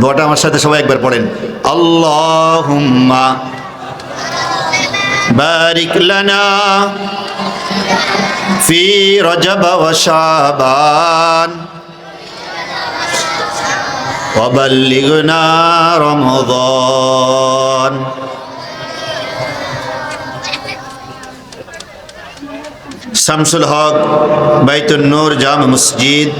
দোয়াটা আমার সাথে সবাই একবার পড়েন। আল্লাহুম্মা বারিক লানা ফি রজব ওয়া শাবান ওয়া বাল্লিগনা রমাদান। শামসুল হক বাইতুন নূর জামে মসজিদ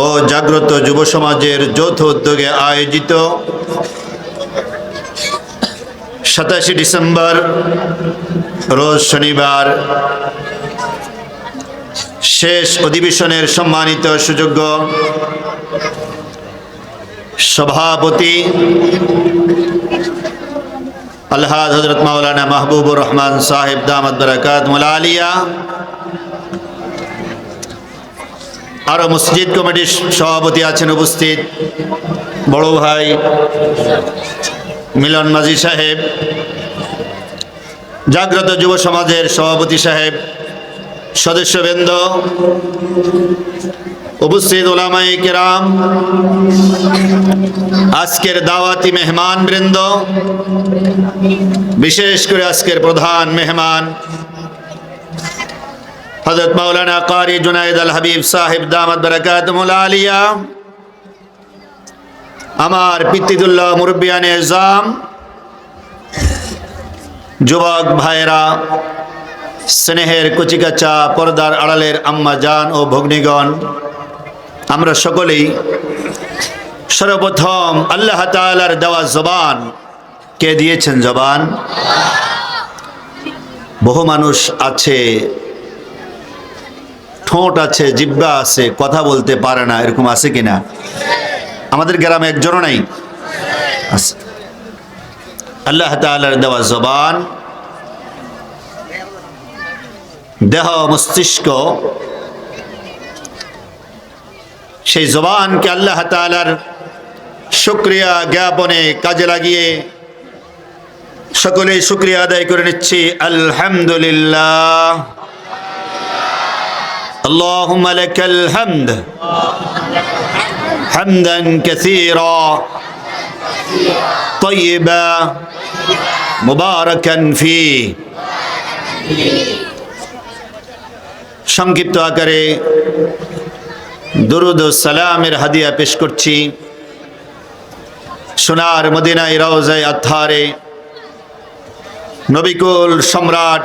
ও জাগ্রত যুব সমাজের যৌথ উদ্যোগে আয়োজিত 27 ডিসেম্বর রোজ শনিবার শেষ অধিবেশনের সম্মানিত সুযোগ্য সভাপতি আলহাজ হযরত মাওলানা মাহবুবুর রহমান সাহেব দামাত বারাকাতুহুল আলিয়া, আরো মসজিদ কমিটির সভাপতি আছেন উপস্থিত, বড় ভাই মিলন মাঝি সাহেব, জাগ্রত যুব সমাজের সভাপতি সাহেব, সদস্যবৃন্দ, উপস্থিত উলামায়ে কেরাম, আজকের দাওয়াতি মেহমান বৃন্দ, বিশেষ করে আজকের প্রধান মেহমান হযরত মাওলানা কারি জুনায়েদ আল হাবিব সাহেব দামাত বারাকাতুহুল আলিয়া, আমার পিতৃতুল্য মুরব্বিয়ানে ইজাম, যুবক ভাইরা, স্নেহের কচিকাচা পর্দার আড়ালের আম্মা জান ও ভগ্নীগণ, আমরা সকলেই সর্বপ্রথম আল্লাহ তাআলার দেওয়া জবান, কে দিয়েছেন জবান? বহু মানুষ আছে, ঠোঁট আছে, জিহ্বা আছে, কথা বলতে পারে না, এরকম আছে কিনা? আমাদের গ্রামে একজনও নাই। আল্লাহ তাআলার দেওয়া জবান, দেহ মস্তিষ্ক, সেই জবানকে আল্লাহ তাআলার শুকরিয়া জ্ঞাপনে কাজে লাগিয়ে সকলেই শুকরিয়া আদায় করে নিচ্ছি। আলহামদুলিল্লাহ, আল্লাহুম্মা লাকাল হামদ হামদান কাসীরা তাইয়্যিবা মুবারাকান ফি। সংক্ষিপ্ত আকারে দুরুদ ও সালামের হাদিয়া পেশ করছি সোনার মদিনায় রওজায়ে আতহারে নবিকুল সম্রাট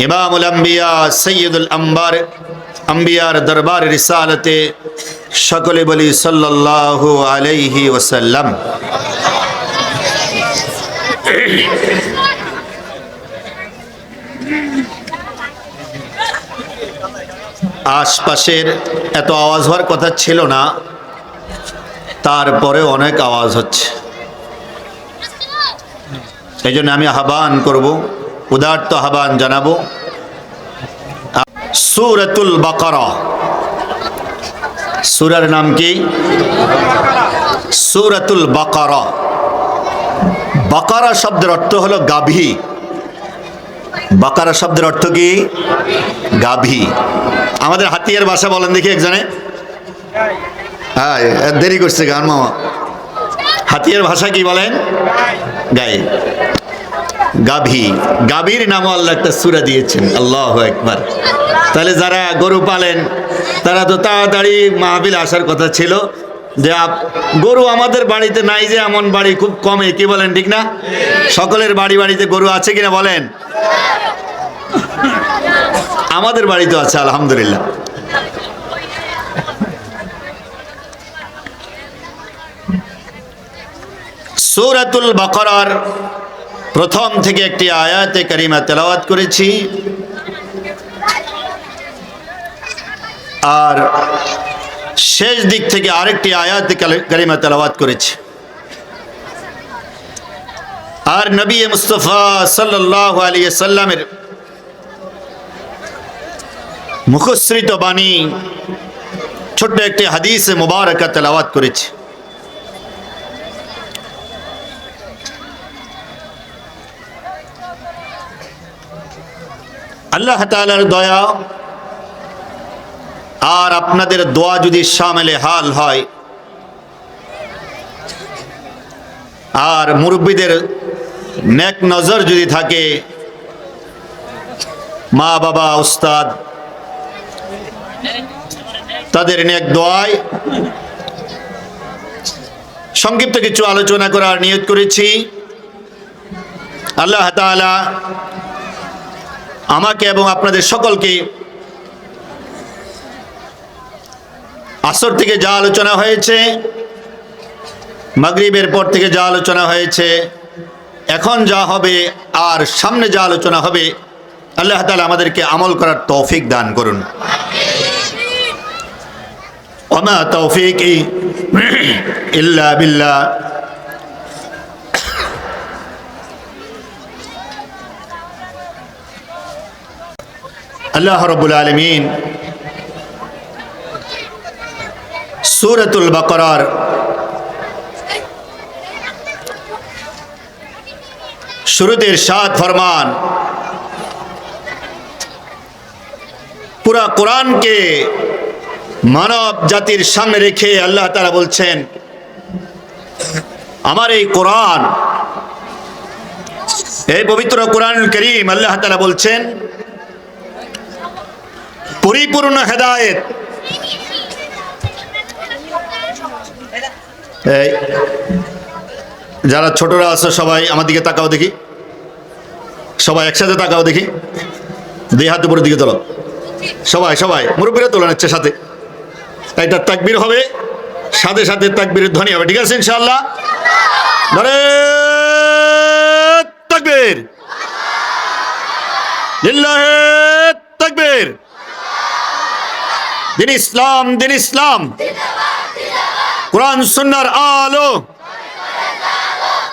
ইমামুল আম্বিয়া সৈয়দুল আম্বিয়ার দরবার রিসালতে সকলে বলি সাল্লাল্লাহু আলাইহি ওয়াসাল্লাম। আশপাশের এত আওয়াজ হওয়ার কথা ছিল না, তারপরে অনেক আওয়াজ হচ্ছে। এই জন্য আমি আহ্বান করব, উদাত্ত আহ্বান জানাবো, সূরাতুল বাকারা। সূরার নাম কি? সূরাতুল বাকারা। বাকারা শব্দের অর্থ হলো গাভী। বাকারা শব্দের অর্থ কি? গাভী। আমাদের হাতিয়ার ভাষা বলেন দেখি একজনে। হ্যাঁ, দেরি করছে গান মামা। হাতিয়ার ভাষা কি বলেন? গায়ে। গাভী। গাভীর নামও আল্লাহ একটা সূরা দিয়েছেন। আল্লাহু আকবার। তাহলে যারা গরু পালেন তারা তো তাড়াতাড়ি মাহফিল আসার কথা ছিল, যে গরু আমাদের বাড়িতে নাই, যে এমন বাড়ি খুব কমে, কি বলেন ঠিক না? সকলের বাড়ি বাড়িতে গরু আছে কিনা বলেন? আমাদের বাড়িতে আছে আলহামদুলিল্লাহ। সূরাতুল বাকারার প্রথম থেকে একটি আয়াতে কারিমা তেলাওয়াত করেছি, আর শেষ দিক থেকে আরেকটি আয়াতে কারিমা তেলাওয়াত করেছি। আর নবী মুস্তাফা সাল্লাল্লাহু আলাইহি ওয়াসাল্লামের মুখশ্রিত বাণী ছোট্ট একটি হাদিসে মুবারাকা তেলাওয়াত করেছি। আল্লাহ তাআলার দয়া আর আপনাদের দোয়া যদি শামিলে হাল হয়, আর মুরব্বীদের নেক নজর যদি থাকে, মা বাবা উস্তাদ তাদের নেক দোয়ায় সংক্ষিপ্ত কিছু আলোচনা করার নিয়ত করেছি। আল্লাহ তাআলা আমাকে এবং আপনাদের সকলকে আসর থেকে যা আলোচনা হয়েছে, মাগরিবের পর থেকে যা আলোচনা হয়েছে, এখন যা হবে আর সামনে যা আলোচনা হবে, আল্লাহ তাআলা আমাদেরকে আমল করার তৌফিক দান করুন। ওমা তৌফিকি ইল্লা বিল্লাহ। আল্লাহ রাব্বুল আলামিন সূরাতুল বাকারার শুরুতে ইরশাদ ফরমান, পুরা কোরআনকে মানব জাতির সামনে রেখে আল্লাহ তাআলা বলছেন, আমার এই কোরআন, এই পবিত্র কোরআনুল কারীম, আল্লাহ তাআলা বলছেন পরিপূর্ণ হেদায়েত। এই যারা ছোটরা আছে সবাই আমার দিকে তাকাও দেখি, সবাই একসাথে তাকাও দেখি, দুই হাত উপরের দিকে তোলো, সবাই সবাই মুরব্বীরা তোলা নিচ্ছে সাথে। এটা তাকবীর হবে, সাথে সাথে তাকবীরের ধ্বনি হবে, ঠিক আছে ইনশাআল্লাহ? নারে তাকবীর, লিল্লাহি তাকবীর। দিন ইসলাম, দিন ইসলাম, কোরআন সুন্নাহর আলো,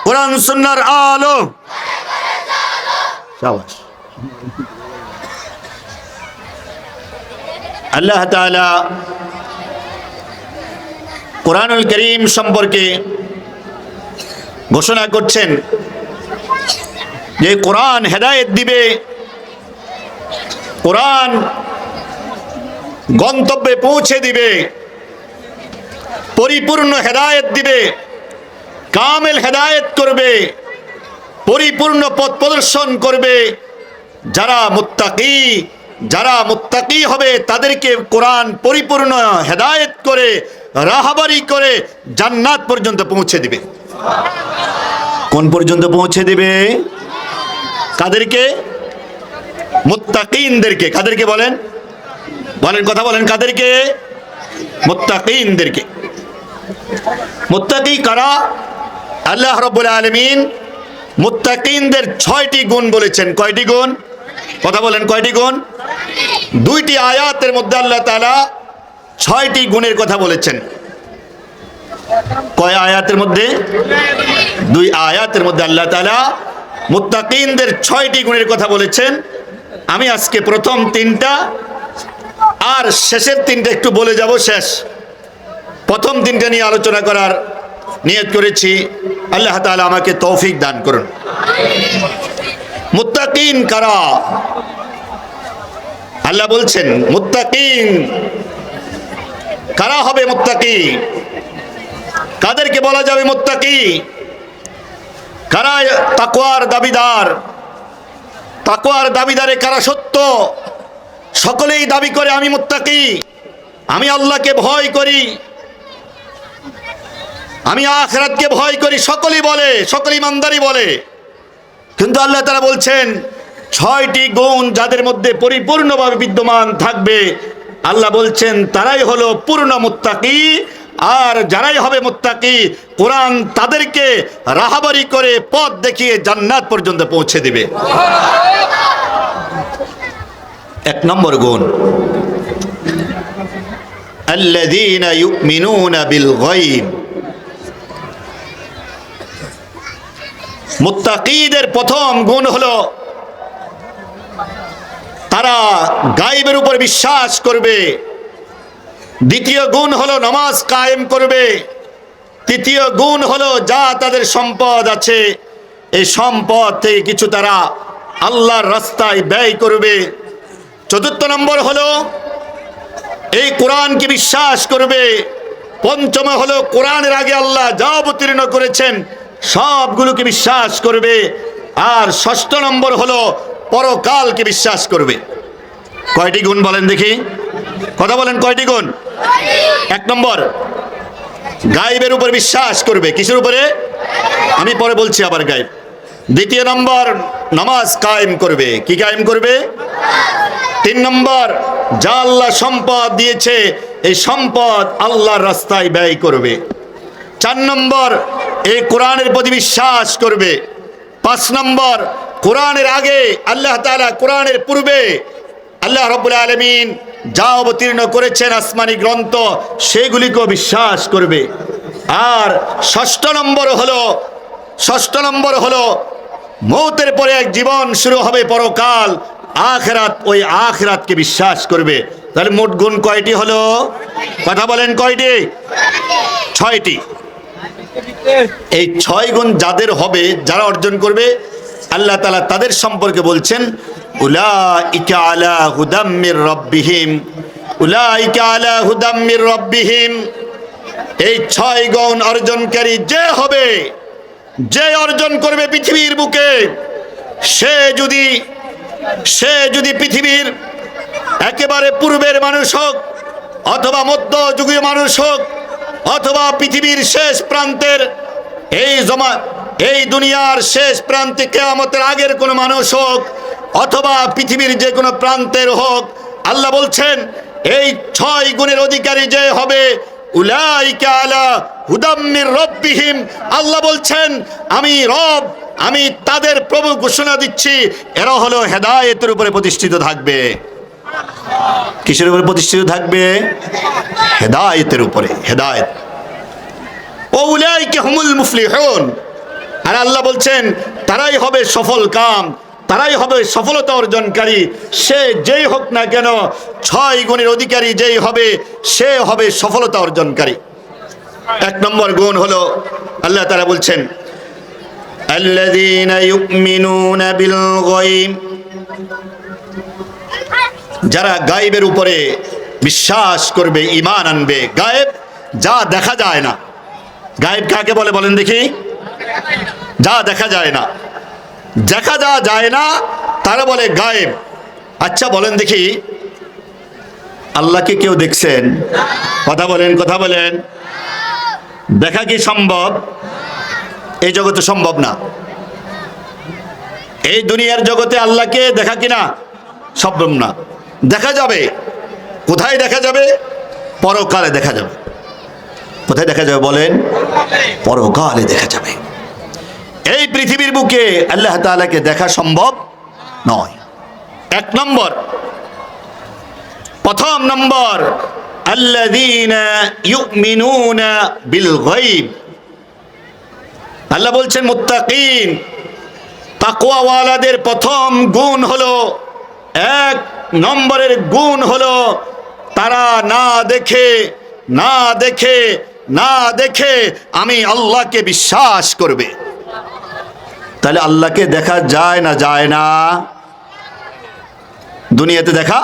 কোরআন সুন্নাহর আলো। শাবাশ। আল্লাহ তাআলা কোরআনুল কারীম সম্পর্কে ঘোষণা করছেন যে কোরআন হেদায়েত দিবে, কোরআন গন্তব্যে পৌঁছে দিবে, পরিপূর্ণ হেদায়েত দিবে, কামেল হেদায়েত করবে, পরিপূর্ণ পথ প্রদর্শন করবে। যারা মুত্তাকি হবে তাদেরকে কোরআন পরিপূর্ণ হেদায়েত করে, রাহবারি করে জান্নাত পর্যন্ত পৌঁছে দিবে। কোন পর্যন্ত পৌঁছে দিবে? কাদেরকে? মুত্তাকিনদেরকে। কাদেরকে বলেন? বলেন, কথা বলেন, কাদেরকে? মুত্তাকিনদেরকে। মুত্তাকি কারা? আল্লাহ রাব্বুল আলামিন মুত্তাকিনদের 6টি গুণ বলেছেন। কয়টি গুণ? কথা বলেন, কয়টি গুণ? 2টি আয়াতের মধ্যে আল্লাহ তাআলা 6টি গুণের কথা বলেছেন। কয় আয়াতের মধ্যে? 2 আয়াতের মধ্যে আল্লাহ তাআলা মুত্তাকিনদের 6টি গুণের কথা বলেছেন। আমি আজকে প্রথম 3টা আর শেষের 3টা একটু বলে যাব, শেষ। প্রথম 3টা নিয়ে আলোচনা করার নিয়ত করেছি। আল্লাহ তাআলা আমাকে তৌফিক দান করুন। মুত্তাকিন কারা? আল্লাহ বলছেন মুত্তাকিন কারা হবে? মুত্তাকি কাদেরকে বলা যাবে মুত্তাকি? কারা তাকওয়ার দাবিদার? তাকওয়ার দাবিদারে কারা সত্য? সকলেই দাবি করে আমি মুত্তাকি, আমি আল্লাহকে ভয় করি, আমি আখিরাতকে ভয় করি, সকলেই বলে, সকল ইমানদারই বলে। কিন্তু আল্লাহ তাআলা বলছেন 6টি গুণ যাদের মধ্যে পরিপূর্ণভাবে বিদ্যমান থাকবে, আল্লাহ বলছেন তারাই হলো পূর্ণ মুত্তাকি। আর যারাই হবে মুত্তাকি, কোরআন তাদেরকে রাহবারি করে পথ দেখিয়ে জান্নাত পর্যন্ত পৌঁছে দিবে। 1 নম্বর গুণ, আল্লাযীনা ইউমিনুনা বিল গায়ব। মুত্তাকিদের প্রথম গুণ হলো তারা গায়বের উপর বিশ্বাস করবে। দ্বিতীয় গুণ হলো নামাজ কায়েম করবে। তৃতীয় গুণ হলো যা তাদের সম্পদ আছে এই সম্পদ থেকে কিছু তারা আল্লাহর রাস্তায় ব্যয় করবে। চতুর্থ নম্বর হলো এই কোরআনকে বিশ্বাস করবে। পঞ্চম হলো কোরআনের আগে আল্লাহ যা অবতীর্ণ করেছেন সবগুলোকে বিশ্বাস করবে। আর ষষ্ঠ নম্বর হলো পরকালকে বিশ্বাস করবে। কয়টি গুণ বলেন দেখি, কথা বলেন, কয়টি গুণ? এক নম্বর, গায়েবের উপর বিশ্বাস করবে। কিসের উপরে? আমি পরে বলছি আবার গায়েব। দ্বিতীয় নম্বর, নামাজ কায়েম করবে। কি কায়েম করবে? তিন নম্বর, যা আল্লাহ সম্পদ দিয়েছে এই সম্পদ আল্লাহর রাস্তায় ব্যয় করবে। চার নম্বর, এই কোরআনের প্রতি বিশ্বাস করবে। পাঁচ নম্বর, কোরআনের আগে আল্লাহ তাআলা, কোরআনের পূর্বে আল্লাহ রাব্বুল আলামিন যা অবতীর্ণ করেছেন আসমানি গ্রন্থ সেগুলিকেও বিশ্বাস করবে। আর ষষ্ঠ নম্বর হলো মৌতের পরে এক জীবন শুরু হবে, পরকাল, আখিরাত, ওই আখিরাতকে বিশ্বাস করবে। তাহলে মোট গুণ কয়টি হলো? কথা বলেন, কয়টি? ছয়টি। এই ছয় গুণ যাদের হবে, যারা অর্জন করবে, আল্লাহ তাআলা তাদের সম্পর্কে বলছেন উলাইকা আলা হুদাম মির রাব্বিহিম, উলাইকা আলা হুদাম মির রাব্বিহিম। এই ছয় গুণ অর্জনকারী যে হবে, যে অর্জন করবে পৃথিবীর বুকে, সে যদি পৃথিবীর একেবারে পূর্বের মানুষ হোক, অথবা মধ্যযুগীয় মানুষ হোক, অথবা পৃথিবীর শেষ প্রান্তের এই দুনিয়ার শেষ প্রান্তে কিয়ামতের আগের কোনো মানুষ হোক, অথবা পৃথিবীর যে কোনো প্রান্তের হোক, আল্লাহ বলছেন এই ছয় গুণের অধিকারী যে হবে, উলাইকা আলা হুদাম মির রাব্বিহিম। আল্লাহ বলছেন আমি রব, আমি তাদের প্রভু ঘোষণা দিচ্ছি, এরা হলো হেদায়েতের উপরে প্রতিষ্ঠিত থাকবে। কিসের উপরে প্রতিষ্ঠিত থাকবে? হেদায়েতের উপরে। হেদায়েত। উলাইকা হুমুল মুফলিহুন। আর আল্লাহ বলছেন তারাই হবে সফল কাম, তারাই হবে সফলতা অর্জনকারী। সে যেই হোক না কেন, ছয় গুণের অধিকারী যেই হবে, সে হবে সফলতা অর্জনকারী। এক নম্বর গুণ হলো, আল্লাহ তাআলা বলছেন আল্লাযীনা ইউমিনুনা বিল গায়ব, যারা গায়েবের উপরে বিশ্বাস করবে, ঈমান আনবে। গায়েব যা দেখা যায় না। গায়েব কাকে বলে বলেন দেখি? যা দেখা যায় না, দেখা যা যায় না তারা বলে গায়েব। আচ্ছা বলেন দেখি, আল্লাহকে কেউ দেখছেন? কথা বলেন, কথা বলেন। দেখা কি সম্ভব? এই জগতে সম্ভব না। এই দুনিয়ার জগতে আল্লাহকে দেখা কিনা সম্ভব না। দেখা যাবে। কোথায় দেখা যাবে? পরকালে দেখা যাবে। কোথায় দেখা যাবে বলেন? পরকালে দেখা যাবে। এই পৃথিবীর বুকে আল্লাহ তাআলাকে দেখা সম্ভব নয়। এক নম্বর। প্রথম নম্বর, আল্লাযীনা ইউমিনুনা বিল গায়ব। আল্লাহ বলছেন মুত্তাকিন, তাকওয়াওয়ালাদের প্রথম গুণ হলো, এক নম্বরের গুণ হলো তারা না দেখে আমি আল্লাহকে বিশ্বাস করবে। তাহলে আল্লাহকে দেখা যায় না? যায় না। দুনিয়াতে দেখা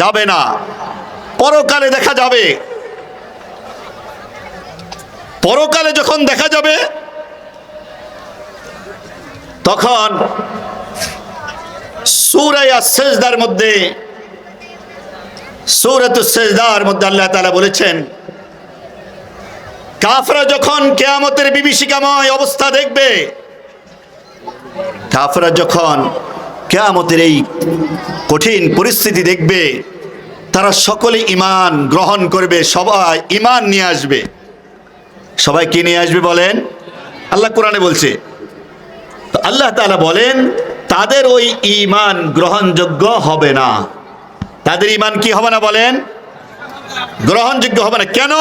যাবে না, পরকালে দেখা যাবে। পরকালে যখন দেখা যাবে তখন সূরা আস-সাজদার মধ্যে, সূরাতুস সাজদার মধ্যে আল্লাহ তাআলা বলেছেন, কাফেররা যখন কিয়ামতের বিভীষিকাময় অবস্থা দেখবে, কাফেররা যখন কিয়ামতের এই কঠিন পরিস্থিতি দেখবে, তারা সকলে ঈমান গ্রহণ করবে, সবাই ঈমান নিয়ে আসবে। সবাই কি নিয়ে আসবে বলেন? আল্লাহ কোরআনে বলছে। তো আল্লাহ তাআলা বলেন তাদের ওই ঈমান গ্রহণযোগ্য হবে না। তাদের ঈমান কি হবে না বলেন? গ্রহণযোগ্য হবে না। কেন?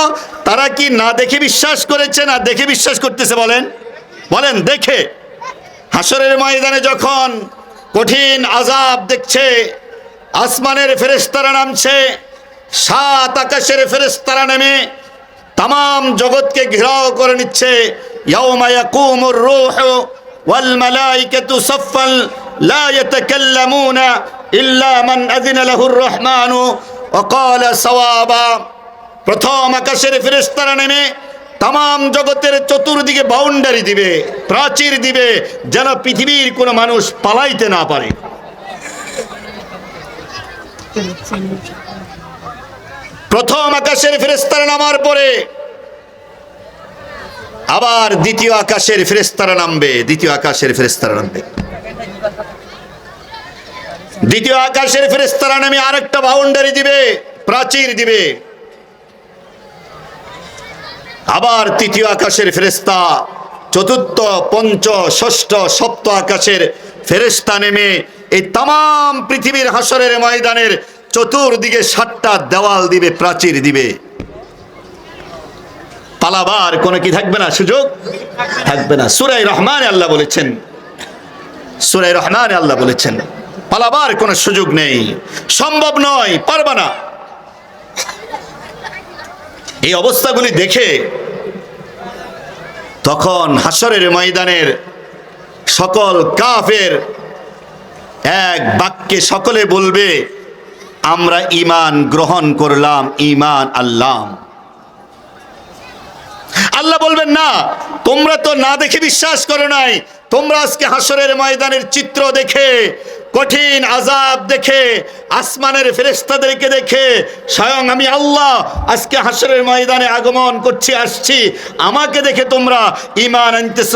তারা কি না দেখে বিশ্বাস করেছে, না দেখে বিশ্বাস করতেছে বলেন? বলেন দেখে। হাসরের ময়দানে যখন কঠিন আযাব দেখছে, আসমানের ফেরেশতারা নামছে, সাত আকাশের ফেরেশতারা নেমে तमाम জগৎকে ঘেরাও করে নিচ্ছে। ইয়াউমা ইয়াকুমুর রূহু ওয়াল মালাইকাতু সাফফান লা ইয়াতাকাল্লামুনা ইল্লা মান আযিনা লাহুর রহমানু ওয়া ক্বালা সাওয়াবা। প্রথম আকাশের ফেরেশতারা নেমে তাম জগতের চতুর্দিকে বাউন্ডারি দিবে, প্রাচীর দিবে, যেন পৃথিবীর কোনো মানুষ পালাইতে না পারে। প্রথম আকাশের ফেরেশতারা নামার পরে আবার দ্বিতীয় আকাশের ফেরেশতারা নামবে, দ্বিতীয় আকাশের ফেরেশতারা নামবে। দ্বিতীয় আকাশের ফেরেশতারা নামে আরেকটা বাউন্ডারি দিবে, প্রাচীর দিবে। আবার তৃতীয় আকাশের ফেরেশতা, চতুর্থ, পঞ্চ, ষষ্ঠ, সপ্ত আকাশের ফেরেশতা নেমে এই তাম পৃথিবীর হাসরের ময়দানের চতুর্দিকে 7টা দেওয়াল দিবে, প্রাচীর দিবে। পালাবার কোনো কি থাকবে না, সুযোগ থাকবে না। সূরা রহমানে আল্লাহ বলেছেন, সূরা রহমানে আল্লাহ বলেছেন পালাবার কোনো সুযোগ নেই, সম্ভব নয়, পারবা না। এই অবস্থাগুলি দেখে তখন হাসরের ময়দানের সকল কাফের এক বাক্যে সকলে বলবে, আমরা ঈমান গ্রহণ করলাম, ঈমান আনলাম। আল্লাহ বলবেন, না, তোমরা তো না দেখে বিশ্বাস করো নাই, তোমরা আজকে হাসরের ময়দানের চিত্র দেখে, কঠিন আযাব দেখে, আসমানের ফেরেশতাদেরকে দেখে, স্বয়ং আমি আল্লাহ আজকে হাসরের ময়দানে আগমন করছি, আসছি, আমাকে দেখে তোমরা ঈমান আনতেছ,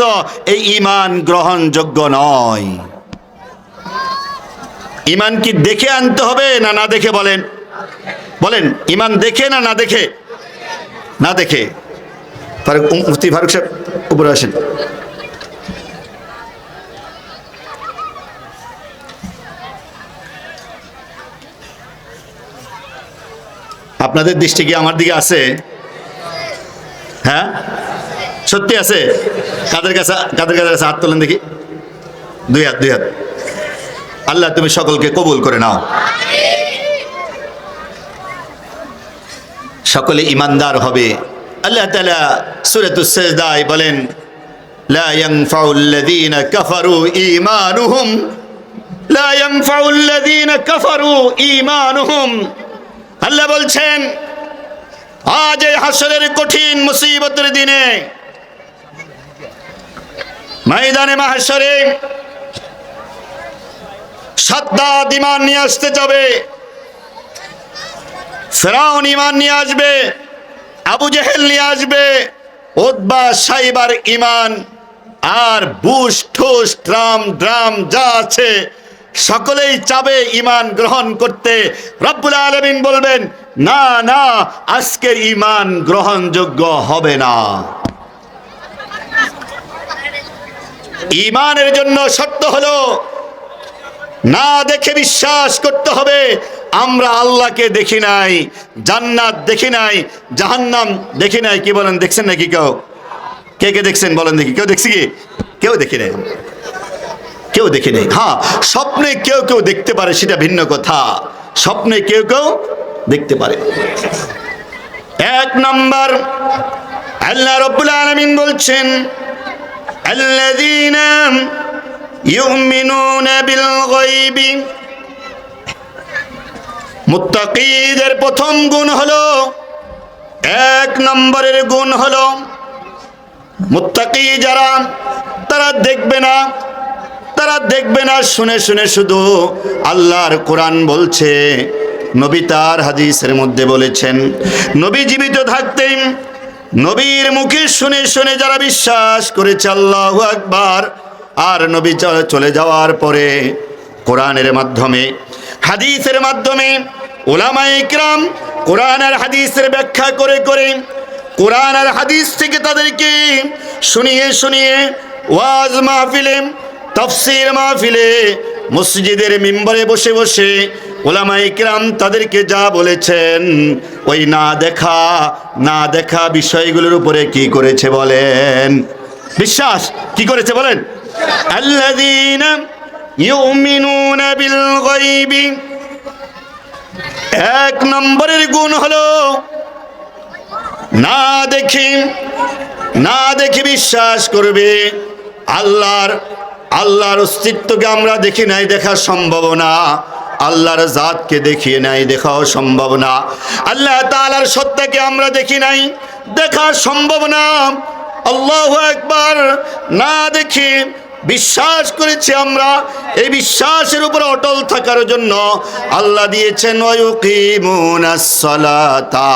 এই ঈমান গ্রহণযোগ্য নয়। ঈমান কি দেখে আনতে হবে না না দেখে? বলেন বলেন, ঈমান দেখে না না দেখে? না দেখে। মুফতি ফারুক সাহেব উপরে আসেন। আপনাদের দৃষ্টি কি আমার দিকে আছে? হ্যাঁ, সত্যি আছে? কাদের কাছে আছে? হাত তোলেন দেখি। 2 হাত, 2 হাত। আল্লাহ তুমি সকলকে কবুল করে নাও। সকলে ইমানদার হবে। আল্লাহ তাআলা সূরাতুস সাজদায় বলেন, লা ইয়ানফাউল্লাযীনা কাফারু ঈমানুহুম, লা ইয়ানফাউল্লাযীনা কাফারু ঈমানুহুম। আল্লাহ বলছেন, আজ এই হাসরের কঠিন মুসিবতের দিনে ময়দানে মাহশরে সাদ্দাত ঈমান নিয়ে আসতে যাবে, ফিরআউন ঈমান নিয়ে আসবে, আবু জেহেল নিয়ে আসবে, উতবা সাইবার ঈমান, আর বুশ ঠুস ড্রাম যা আছে সকলেই চাবে ঈমান গ্রহণ করতে। রব্বুল আলামিন বলবেন, না না, আজকের ঈমান গ্রহণযোগ্য হবে না। ঈমানের জন্য শর্ত হলো না দেখে বিশ্বাস করতে হবে। আমরা আল্লাহকে দেখি নাই, জান্নাত দেখি নাই, জাহান্নাম দেখি নাই। কি বলেন, দেখছেন নাকি কেউ? কে কে দেখছেন বলেন দেখি? কেউ দেখছি কি? কেউ দেখি নাই, কেউ দেখি নাই। হ্যাঁ, স্বপ্নে কেউ কেউ দেখতে পারে, সেটা ভিন্ন কথা। স্বপ্নে কেউ কেউ দেখতে পারে। 1 নাম্বার, আল্লাহ রাব্বুল আলামিন বলছেন, আল্লাযীনা ইউমিনুনা বিল গায়বি। মুত্তাকীদের প্রথম গুণ হলো, 1 নম্বরের গুণ হলো, মুত্তাকী যারা, তারা দেখবে না, শুনে শুনে শুধু আল্লাহর কোরআন বলছে, নবী তার হাদিসের মধ্যে বলেছেন, নবী জীবিত থাকতেই নবীর মুখে শুনে শুনে যারা বিশ্বাস করেছে আল্লাহু আকবার, আর নবী চলে যাওয়ার পরে কোরআনের মাধ্যমে, হাদিসের মাধ্যমে উলামায়ে কিরাম কোরআন আর হাদিসের ব্যাখ্যা করে করে, কোরআন আর হাদিস থেকে তাদেরকে শুনিয়ে শুনিয়ে ওয়াজ মাহফিলে, তাফসীর মাহফিলে, মসজিদের মিম্বরে বসে বসে উলামায়ে কিরাম তাদেরকে যা বলেছেন, ওই না দেখা বিষয়গুলোর উপরে কি করেছে বলেন? বিশ্বাস কি করেছে বলেন? আল্লাযীনা ইউমিনুনা বিল গায়বি। 1 নম্বরের গুণ হলো না দেখি বিশ্বাস করবে। আল্লাহর অস্তিত্বকে আমরা দেখি নাই, দেখা সম্ভব না। আল্লাহর জাতকে দেখিয়ে নাই, দেখাও সম্ভব না। আল্লাহ তাআলার সত্তাকে আমরা দেখি নাই, দেখা সম্ভব না। আল্লাহু আকবার। না দেখি বিশ্বাস করেছি আমরা, এই বিশ্বাসের উপর অটল থাকার জন্য আল্লাহ দিয়েছেন ওয়ায়ুকিমুনাস সালাতা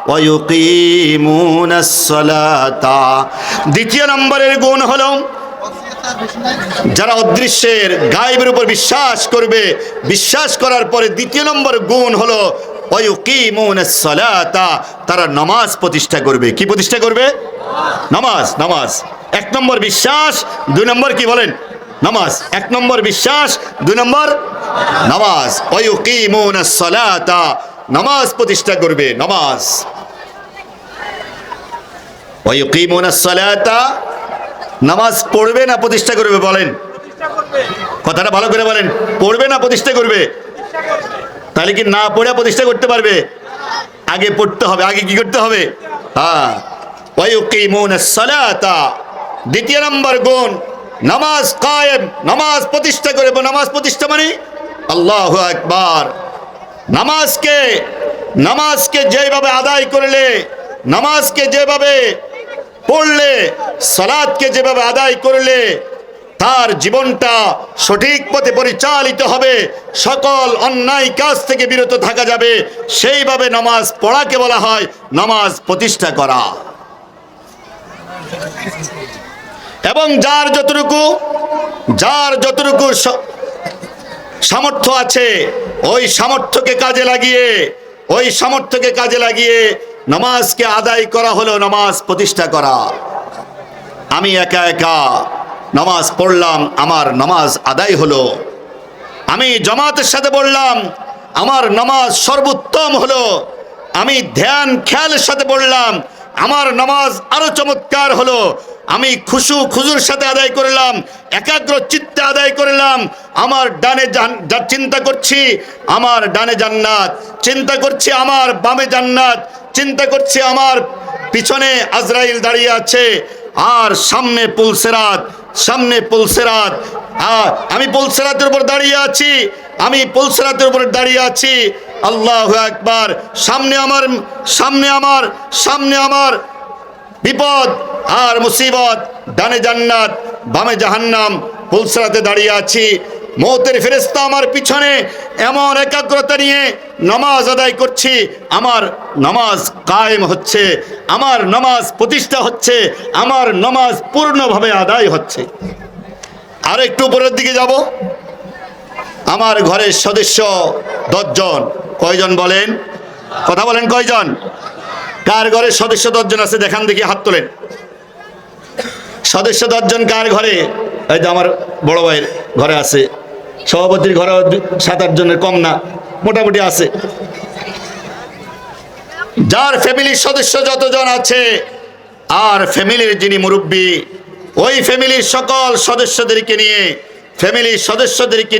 ওয়ায়ুকিমুনাস সালাতা। দ্বিতীয় নম্বরের গুণ হলো যারা অদৃশ্যের গায়েবের উপর বিশ্বাস করবে, বিশ্বাস করার পরে দ্বিতীয় নম্বর গুণ হলো ওয়ায়ুকিমুনাস সালাতা, তারা নামাজ প্রতিষ্ঠা করবে। কি প্রতিষ্ঠা করবে? নামাজ। নামাজ এক নম্বর বিশ্বাস, দুই নম্বর কি বলেন? নামাজ। এক নম্বর বিশ্বাস, দুই নম্বর নামাজ। ওয়ায়ুকিমুনাস সালাতা, নামাজ প্রতিষ্ঠা করবে। নামাজ। ওয়ায়ুকিমুনাস সালাতা, নামাজ পড়বে না প্রতিষ্ঠা করবে? বলেন, কথাটা ভালো করে বলেন। পড়বে না প্রতিষ্ঠা করবে? তাহলে কি না পড়ে প্রতিষ্ঠা করতে পারবে? আগে পড়তে হবে। আগে কি করতে হবে? হ্যাঁ, ওয়ায়ুকিমুনাস সালাতা। দ্বিতীয় নম্বর গুণ নামাজ কায়েম, নামাজ প্রতিষ্ঠা করবে। নামাজ প্রতিষ্ঠা মানে আল্লাহু আকবার। নামাজকে যেভাবে আদায় করলে, নামাজকে যেভাবে পড়লে, সালাতকে যেভাবে আদায় করলে তার জীবনটা সঠিক পথে পরিচালিত হবে, সকল অন্যায় কাজ থেকে বিরত থাকা যাবে, সেইভাবে নামাজ পড়াকে বলা হয় নামাজ প্রতিষ্ঠা করা। এবং যার যতটুকু সামর্থ্য আছে, ওই সামর্থ্যকে কাজে লাগিয়ে নামাজকে আদায় করা হলো নামাজ প্রতিষ্ঠা করা। আমি একা একা নামাজ পড়লাম, আমার নামাজ আদায় হলো। আমি জামাতের সাথে পড়লাম, আমার নামাজ সর্বোত্তম হলো। আমি ধ্যান খেয়ালের সাথে পড়লাম, আমার নামাজ আরো চমৎকার হলো। আমি খুজুর সাথে আদায় করলাম, একাগ্র চিত্তে আদায় করলাম। আমার ডানে চিন্তা করছি আমার ডানে জান্নাত, চিন্তা করছি আমার বামে জান্নাত, চিন্তা করছি আমার পিছনে আজরাইল দাঁড়িয়ে আছে, আর সামনে পুলসেরাত। আমি পুলসেরাতের উপর দাঁড়িয়ে আছি। আল্লাহু আকবার। সামনে আমার বিপদ আর মুসিবত, ডানে জান্নাত বামে জাহান্নাম, পুলসেরাতে দাঁড়িয়ে আছি। মওতের ফেরেশতা আমার পিছনে, এমন একাগ্রতা নিয়ে নামাজ আদায় করছি। আমার নামাজ কায়েম হচ্ছে, আমার নামাজ প্রতিষ্ঠা হচ্ছে, আমার নামাজ পূর্ণভাবে আদায় হচ্ছে। আর একটু উপরের দিকে যাব। আমার ঘরের সদস্য 10 জন। কয়জন বলেন? কথা বলেন, কয়জন? কার ঘরের সদস্য 10 জন আছে? দেখান দেখি, হাত তোলেন। সদস্য 10 জন কার ঘরে? এই তো আমার বড় ভাইয়ের ঘরে আছে, সভাপতির ঘরে 7-8 জনের কম না, মোটামুটি আছে। যার ফ্যামিলির সদস্য যতজন আছে, আর ফ্যামিলির যিনি মুরব্বী, ওই ফ্যামিলির সকল সদস্যদেরকে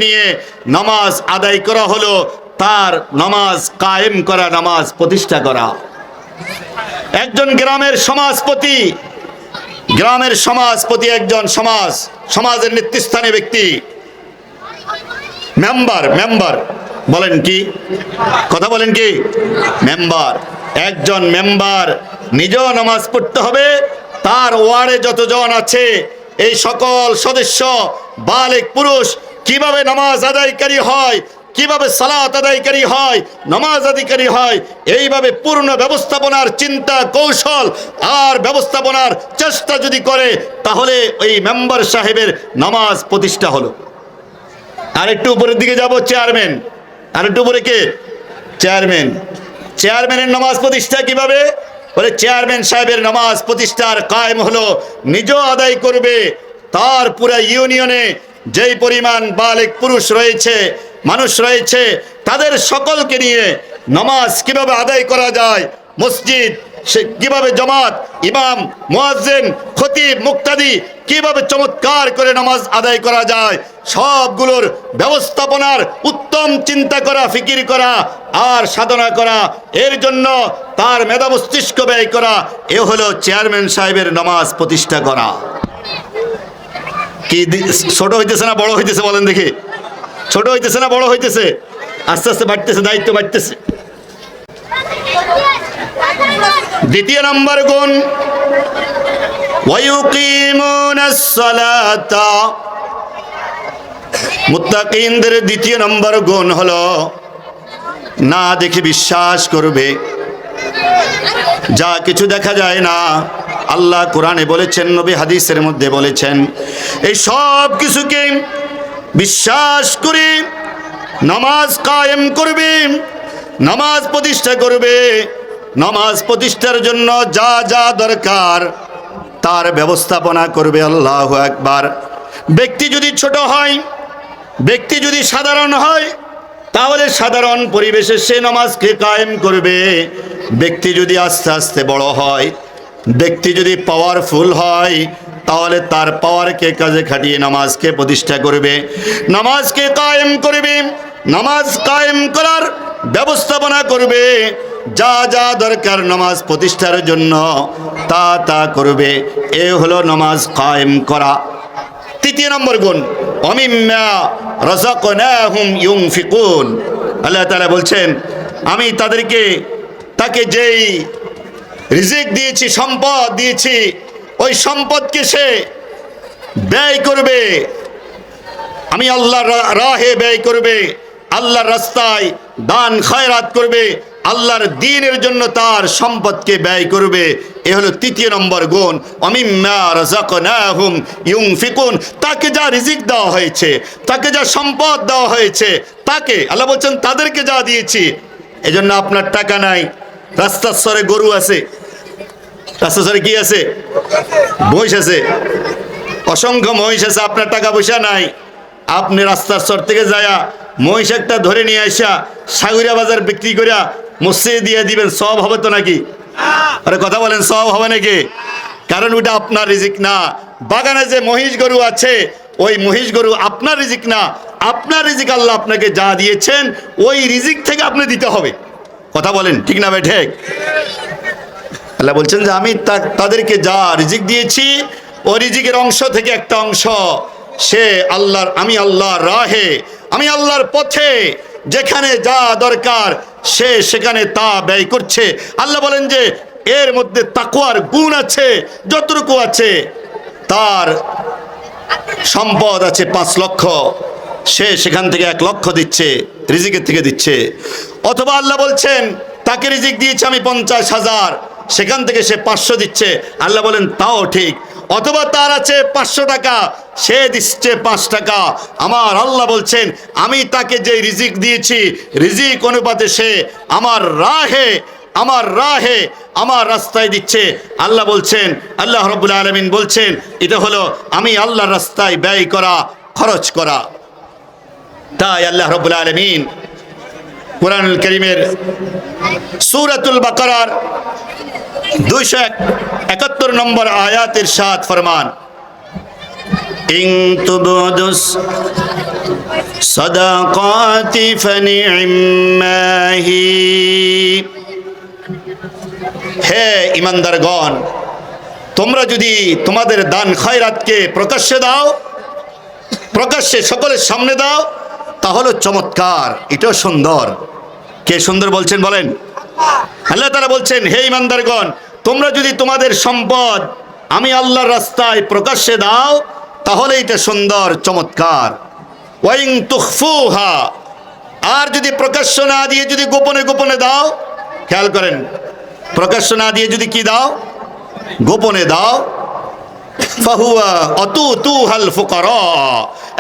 নিয়ে নামাজ আদায় করা হলো, তার নামাজ কায়েম করা, নামাজ প্রতিষ্ঠা করা। একজন গ্রামের সমাজপতি, একজন সমাজের নেতৃস্থানীয় ব্যক্তি, মেম্বার বলেন কি? কথা বলেন কি? মেম্বার। একজন মেম্বার নিজেও নামাজ পড়তে হবে, তার ওয়ার্ডে যতজন আছে এই সকল সদস্য বালেগ পুরুষ কিভাবে নামাজ আদায়কারী হয়, কিভাবে সালাত আদায়কারী হয়, নামাজ আদায়কারী হয়, এইভাবে পূর্ণ ব্যবস্থাপনার চিন্তা কৌশল আর ব্যবস্থাপনার চেষ্টা যদি করে, তাহলে ওই মেম্বার সাহেবের নামাজ প্রতিষ্ঠা হলো। আর একটু উপরের দিকে যাব। চেয়ারম্যান। আর একটু উপরে কে? চেয়ারম্যানের নামাজ প্রতিষ্ঠা কিভাবে? বলে চেয়ারম্যান সাহেবের নামাজ প্রতিষ্ঠার কায়েম হলো, নিজেও আদায় করবে, তার পুরা ইউনিয়নে যেই পরিমাণ বালেগ পুরুষ রয়েছে, মানুষ রয়েছে, তাদের সকলকে নিয়ে নামাজ কিভাবে আদায় করা যায়, মসজিদ কিভাবে জামাত, ইমাম, মুয়াজ্জিন, খতিব, মুক্তাদি কিভাবে চমৎকার করে নামাজ আদায় করা যায়, সবগুলোর ব্যবস্থাপনার উত্তম চিন্তা করা, ফিকির করা আর সাধনা করা, এর জন্য তার মেধা মস্তিষ্ক ব্যয় করা, এ হলো চেয়ারম্যান সাহেবের নামাজ প্রতিষ্ঠা করা। কি ছোট হইতেছে না বড় হইতেছে? বলেন দেখি, ছোট হইতেছে না বড় হইতেছে? আস্তে আস্তে বাড়তেছে, দায়িত্ব বাড়তেছে। দ্বিতীয় নম্বর গুণ, ওয়ায়ুকিমুনাস সালাতা, মুত্তাকিনদের দ্বিতীয় নম্বর গুণ হলো না দেখে বিশ্বাস করবে। যা কিছু দেখা যায় না, আল্লাহ কোরআনে বলেছেন, নবী হাদিসের মধ্যে বলেছেন, এই সব কিছুকে বিশ্বাস করে নামাজ কায়েম করবে, নামাজ প্রতিষ্ঠা করবে। নামাজ প্রতিষ্ঠার জন্য যা যা দরকার তার ব্যবস্থাপনা করবে। আল্লাহু আকবার। ব্যক্তি যদি ছোট হয়, ব্যক্তি যদি সাধারণ হয়, তাহলে সাধারণ পরিবেশে সে নামাজকে কায়েম করবে। ব্যক্তি যদি আস্তে আস্তে বড় হয়, ব্যক্তি যদি পাওয়ারফুল হয়, তাহলে তার পাওয়ারকে কাজে খাটিয়ে নামাজকে প্রতিষ্ঠা করবে, নামাজকে কায়েম করবে, নামাজ কায়েম করার ব্যবস্থাপনা করবে। যা যা দরকার নামাজ প্রতিষ্ঠার জন্য তা তা করবে। এ হলো নামাজ কায়েম করা। তৃতীয় নম্বর গুণ, ওয়ামিম্মা রাযাকনাহুম ইউনফিকুন। আল্লাহ তাআলা বলছেন, আমি তাকে যেই রিজিক দিয়েছি, সম্পদ দিয়েছি, ওই সম্পদকে সে ব্যয় করবে। আমি আল্লাহর রাহে ব্যয় করবে, আল্লাহর রাস্তায় দান খয়রাত করবে, আল্লাহর দ্বীনের জন্য তার সম্পদকে ব্যয় করবে। এ হলো তৃতীয় নম্বর গুণ, ওয়ামিম্মা রাযাকনাহুম ইউনফিকুন। তাকে যা রিজিক দেওয়া হয়েছে, তাকে যা সম্পদ দেওয়া হয়েছে, তাকে আল্লাহ বলছেন তাদেরকে যা দিয়েছি। এজন্য আপনার টাকা নাই, রাস্তার সরে গরু আছে, রাস্তার সরে কি আছে? মহিষ আছে, অসংখ্য মহিষ আছে। আপনার টাকা পয়সা নাই, আপনি রাস্তার সর থেকে যায়া মহিষ একটা ধরে নিয়ে আসা সাগুরিয়া বাজার বিক্রি করিয়া মসজিদে দিয়ে দিবেন, সব হবে তো নাকি? আরে কথা বলেন, সব হবে নাকি? কারণ ওটা আপনার রিজিক না। বাগানে যে মহিষ গরু আছে, ওই মহিষ গরু আপনার রিজিক না। আপনার রিজিক আল্লাহ আপনাকে যা দিয়েছেন, ওই রিজিক থেকে আপনি দিতে হবে। কথা বলেন ঠিক না ভাই? ঠিক। আল্লাহ বলছেন যে আমি তাদেরকে যা রিজিক দিয়েছি, ওই রিজিকের অংশ থেকে একটা অংশ সে আমি আল্লাহর রাহে, আমি আল্লাহর পথে যেখানে যা দরকার সে সেখানে তা ব্যয় করছে। আল্লাহ বলেন যে এর মধ্যে তাকওয়ার গুণ আছে, যতটুকু আছে। তার সম্পদ আছে 5 লক্ষ, সে সেখান থেকে 1 লক্ষ দিচ্ছে, রিজিকের থেকে দিচ্ছে। অথবা আল্লাহ বলছেন তাকে রিজিক দিয়েছে আমি 50,000, সেখান থেকে সে 500 দিচ্ছে। আল্লাহ বলেন তাও ঠিক। অথবা তার আছে 500 টাকা, সে দিচ্ছে 5 টাকা। আমার আল্লাহ বলছেন আমি তাকে যে রিজিক দিয়েছি, রিজিক অনুপাতে সে আমার রাহে আমার রাস্তায় দিচ্ছে। আল্লাহ বলছেন, আল্লাহ রাব্বুল আলামিন বলছেন, এটা হলো আমি আল্লাহর রাস্তায় ব্যয় করা, খরচ করা। তাই আল্লাহ রাব্বুল আলামিন কুরআনুল কারীমের সূরাতুল বাকারার 271 নম্বর আয়াত ইরশাদ ফরমান, ইন তুবদুস সাদাকাতি ফানি'মাহি। হে ইমানদারগণ, তোমরা যদি তোমাদের দান খয়রাতকে প্রকাশ্যে দাও, প্রকাশ্যে সকলের সামনে দাও, তাহলে চমৎকার, এটাও সুন্দর। কে সুন্দর বলছেন বলেন? আল্লাহ তাআলা বলছেন, হে ইমানদারগণ, তোমরা যদি তোমাদের সম্পদ আমি আল্লাহর রাস্তায় প্রকাশ্যে দাও, তাহলে এটা সুন্দর, চমৎকার। ওয়াইন তুখফুহা, আর যদি প্রকাশ্য না দিয়ে যদি গোপনে গোপনে দাও, খেয়াল করেন, প্রকাশ্য না দিয়ে যদি কি দাও? গোপনে দাও। ফাহুয়া আতুতুহাল ফুকারা,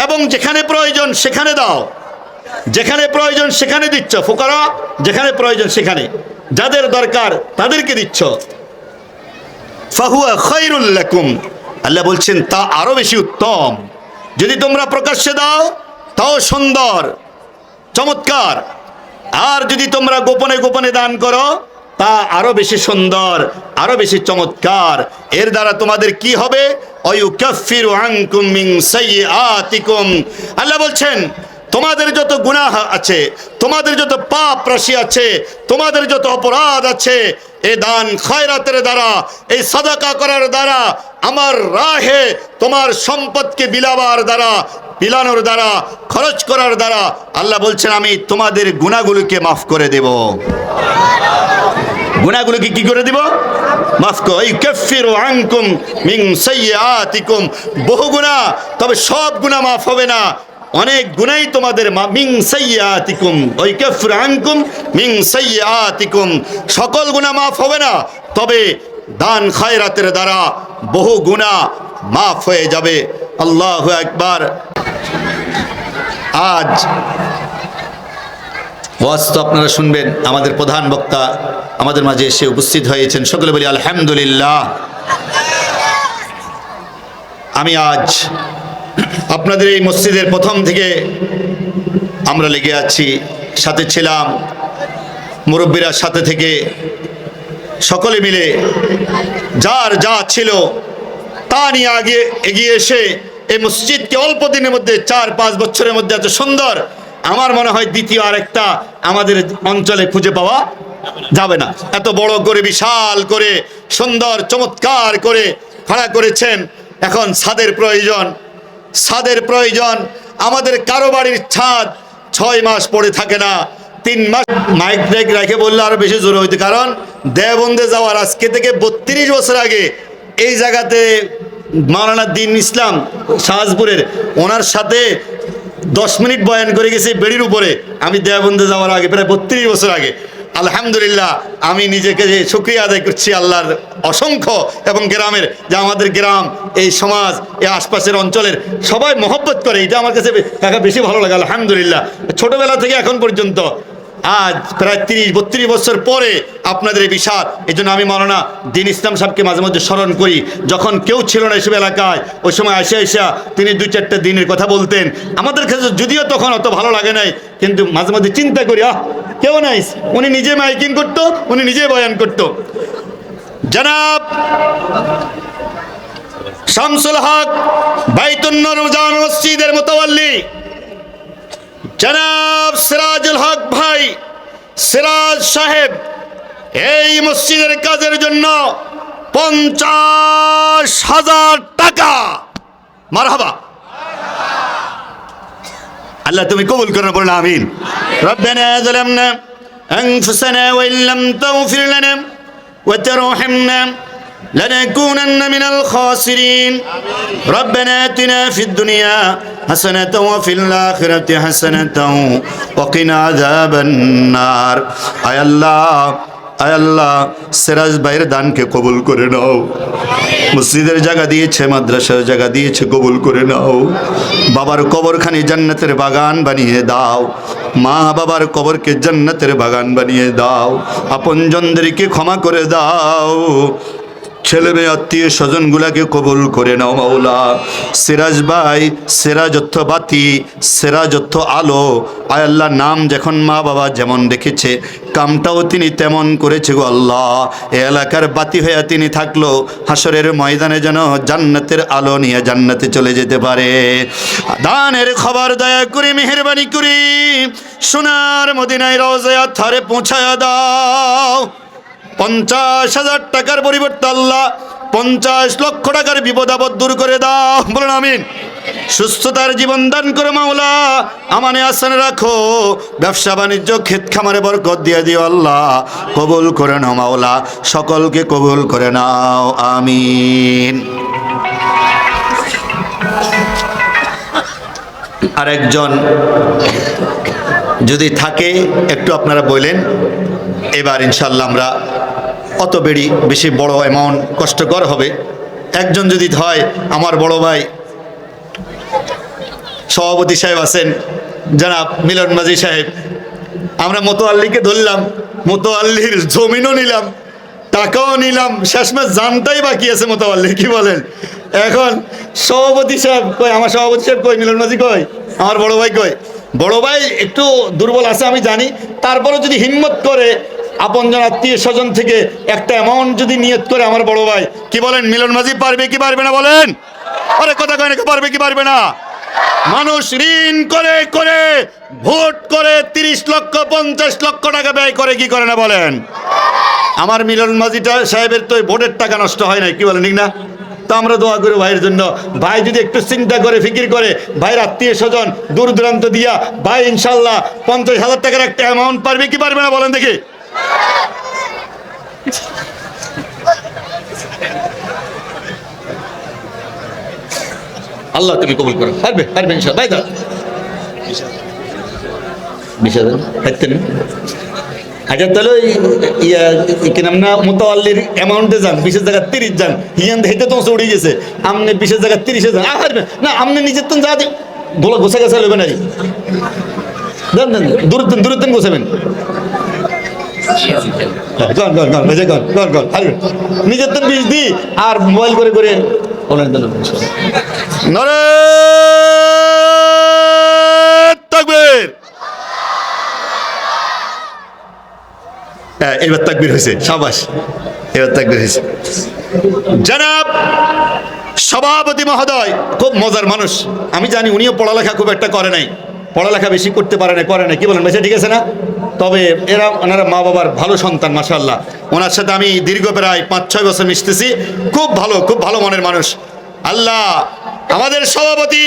এবং যেখানে প্রয়োজন সেখানে দাও, যেখানে প্রয়োজন সেখানে দিচ্ছ। ফুকারা, যেখানে প্রয়োজন সেখানে, যাদের দরকার তাদেরকে দিচ্ছ। ফাহুয়া খায়রুল লাকুম, আল্লাহ বলছেন তা আরো বেশি উত্তম। যদি তোমরা প্রকাশ্যে দাও তাও সুন্দর, চমৎকার। আর যদি তোমরা গোপনে গোপনে দান করো, তা আরো বেশি সুন্দর, আরো বেশি চমৎকার। এর দ্বারা তোমাদের কি হবে? ওয়ায়ুকাফিরু আনকুম মিন সাইয়্যাতিকুম, আল্লাহ বলছেন তোমাদের যত গুনাহ আছে, তোমাদের যত পাপ রাশি আছে, তোমাদের যত অপরাধ আছে, এই দান খয়রাতের দ্বারা, এই সাদাকা করার দ্বারা, আমার রাহে তোমার সম্পদকে বিলাবার দ্বারা পিলানোর দ্বারা, খরচ করার দ্বারা আল্লাহ বলছেন আমি তোমাদের গুনাহগুলোকে মাফ করে দেব। গুনাহগুলোকে কি করে দিব? মাফ করে। ইউকাফিরু আনকুম মিন সাইয়্যাতিকুম, বহু গুনাহ, তবে সব গুনাহ মাফ হবে না, অনেক গুনাই তোমাদের মিন সাইয়্যাতিকুম, ইউকাফিরু আনকুম মিন সাইয়্যাতিকুম, সকল গুনাহ মাফ হবে না, তবে দান খায়রাতের দ্বারা বহু গুনাহ মাফ হয়ে যাবে। আল্লাহু আকবার। আজ ওয়াজ তো আপনারা শুনবেন, আমাদের প্রধান বক্তা আমাদের মাঝে এসে উপস্থিত হয়েছেন, সকলে বলি আলহামদুলিল্লাহ। আমি আজ আপনাদের এই মসজিদের প্রথম থেকে আমরা লেগে আছি, সাথে ছিলাম, মুরব্বীরা সাথে থেকে সকলে মিলে যার যা ছিল তা নিয়ে আগে এগিয়ে এসে এই মসজিদকে অল্প দিনের মধ্যে 4-5 বছরের মধ্যে এত সুন্দর, আমার মনে হয় দ্বিতীয় আরেকটা আমাদের অঞ্চলে খুঁজে পাওয়া যাবে না। এত বড় করে, বিশাল করে, সুন্দর চমৎকার করে খাড়া করেছেন। এখন ছাদের প্রয়োজন, ছাদের প্রয়োজন। আমাদের কারো বাড়ির ছাদ 6 মাস পড়ে থাকে না, 3 মাস। মাইক ব্রেক রেখে বললে আরো বেশি জোরে হইতো, কারণ দেওবন্দে যাওয়ার আজকে থেকে 32 বছর আগে এই জায়গাতে মাওলানা দ্বীন ইসলাম শাহজপুরের, ওনার সাথে 10 মিনিট বয়ান করে গেছি বেড়ির উপরে, আমি দেওবন্দে যাওয়ার আগে, প্রায় 32 বছর আগে। আলহামদুলিল্লাহ, আমি নিজেকে শুকরিয়া আদায় করছি আল্লাহর অসংখ্য, এবং গ্রামের, যে আমাদের গ্রাম, এই সমাজ, এই আশপাশের অঞ্চলের সবাই মহব্বত করে, এটা আমার কাছে কাকা বেশি ভালো লাগে। আলহামদুলিল্লাহ, ছোটবেলা থেকে এখন পর্যন্ত আজ প্রায় 30-32 বছর পরে আপনাদের এই বিষাদ। এই জন্য আমি মাওলানা দ্বীন ইসলাম সাহেবকে মাঝে মধ্যে স্মরণ করি, যখন কেউ ছিল না এসব এলাকায়, ওই সময় আসা তিনি 2-4টা দিনের কথা বলতেন। আমাদের কাছে যদিও তখন অত ভালো লাগে নাই, কিন্তু মাঝে মধ্যে চিন্তা করি, কেউ নাই, উনি নিজে মাইকিং করতো, উনি নিজে বয়ান করতো। জনাব শামসুল হক বাইতুন নূর জামে মসজিদের মুতাওয়াল্লি, জনাব সিরাজুল হক ভাই, সিরাজ সাহেব, এই মসজিদের কাজের জন্য 50,000 টাকা, মারহাবা। আল্লাহ তুমি কবুল করো, বলুন আমিন। রব্বানা যালামনা আনফুসানা ওয়া ইল্লাম তাগফির লানা ওয়া তারহামনা لنكونن من الخاسرين ربنا آتنا في الدنيا حسنة وفي الآخرة حسنة وقنا عذاب النار। আয় আল্লাহ, সিরাজ ভাইয়ের দানকে কবুল করে নাও। মসজিদের জায়গা দিয়েছে, মাদ্রাসার জায়গা দিয়েছে, কবুল করে নাও। বাবার কবরখানি জান্নাতের বাগান বানিয়ে দাও, মা বাবার কবরকে জান্নাতের বাগান বানিয়ে দাও। আপনজনদেরকে ক্ষমা করে দাও, ছেলে মেয়ে আত্মীয় স্বজনগুলাকে কবুল করে নাও মাওলা। সিরাজ ভাই, সিরাজত্ব বাতি, সিরাজত্ব আলো। আয় আল্লাহ, নাম যখন মা বাবা যেমন রেখেছে, কামটাও তিনি তেমন করেছে গো আল্লাহ। এ এলাকার বাতি হয়ে তিনি থাকলো, হাসরের ময়দানে যেন জান্নাতের আলো নিয়ে জান্নাতে চলে যেতে পারে। দানের খবর দয়া করে মেহেরবানি করি সোনার মদিনায় রওজায়ে আতহারে পৌঁছায়া দাও। 50,000 টাকার পরিবর্তে আল্লাহ 50 লক্ষ টাকার বিপদ আপদ দূর করে দাও, বলুন আমিন। সুস্থতার জীবন দান করে মাওলা, আমানে আসানে রাখো, ব্যবসা বাণিজ্য ক্ষেত খামারে বরকত দিয়ে দিও আল্লাহ। কবুল করে নাও মাওলা, সকলকে কবুল করে নাও, আমিন। আরেকজন যদি থাকে একটু আপনারা বললেন, এবার ইনশাল্লাহ আমরা অত বেশি বড় অ্যামাউন্ট কষ্টকর হবে। একজন যদি হয়, আমার বড় ভাই সভাপতি সাহেব আছেন, জনাব মিলন মাঝি সাহেব, আমরা মোতোয়াল্লিকে ধরলাম, মোতোয়াল্লির জমিনও নিলাম, টাকাও নিলাম, শেষমেশ জানটাই বাকি আছে মোতোয়াল্লি, কি বলেন? এখন সভাপতি সাহেব কই, আমার সভাপতি সাহেব কই, মিলন মাঝি কই, আমার বড় ভাই কই? বড় ভাই একটু দুর্বল আছে আমি জানি, তারপরে যদি হিম্মত করে আপনজন আত্মীয় স্বজন থেকে একটা অ্যামাউন্ট যদি নিয়ত করে, আমার বড় ভাই, কি বলেন মিলন মাঝি পারবে কি পারবে না বলেন? আরে কথা কয় না, পারবে কি পারবে না? মানুষ ঋণ করে করে ভোট করে 30 লক্ষ 50 লক্ষ টাকা ব্যয় করে, কি করে না বলেন? আমার মিলন মাঝিটা সাহেবের তো ভোটের টাকা নষ্ট হয় না, কি বলেন ঠিক না? তো আমরা দোয়া করি ভাইয়ের জন্য। ভাই যদি একটু চিন্তা করে ফিকির করে ভাইয়ের আত্মীয় স্বজন দূর দূরান্ত দিয়া ভাই ইনশাল্লাহ 50,000 টাকার একটা অ্যামাউন্ট পারবে কি পারবে না বলেন দেখি। আল্লাহ তুমি কবুল করো, পারবে পারবে ইনশাআল্লাহ। ভাই দাও 20,000 হাইতেন আচ্ছা তাহলে ইয়া কি নাম না মোতাওয়াল্লির অ্যামাউন্টে যান, 20 জায়গা 30 যান, হিয়ান হেতে তো উড়ে গেছে, আমনে 20 জায়গা 30 যান। পারবে না, আমনে নিজের তো যা বলো গোছা গেছে লবে না দেন দেন দূরত্ব গোছাবেন নিজের তো 20 দি আর মোবাইল করে করে অনেক দেন নরে তাকবীর। এবার তাকবীর হয়েছে, শাবাশ, এবার তাকবীর হয়েছে। জনাব সভাপতি মহোদয় খুব মজার মানুষ, আমি জানি উনিও পড়ালেখা খুব একটা করে নাই, পড়ালেখা বেশি করতে পারে না কি বলেন ভাই, ঠিক আছে না? তবে ওনারা মা বাবার ভালো সন্তান মাশাআল্লাহ। ওনার সাথে আমি দীর্ঘ প্রায় 5-6 বছর মিশতেছি, খুব ভালো মনের মানুষ। আল্লাহ আমাদের সভাপতি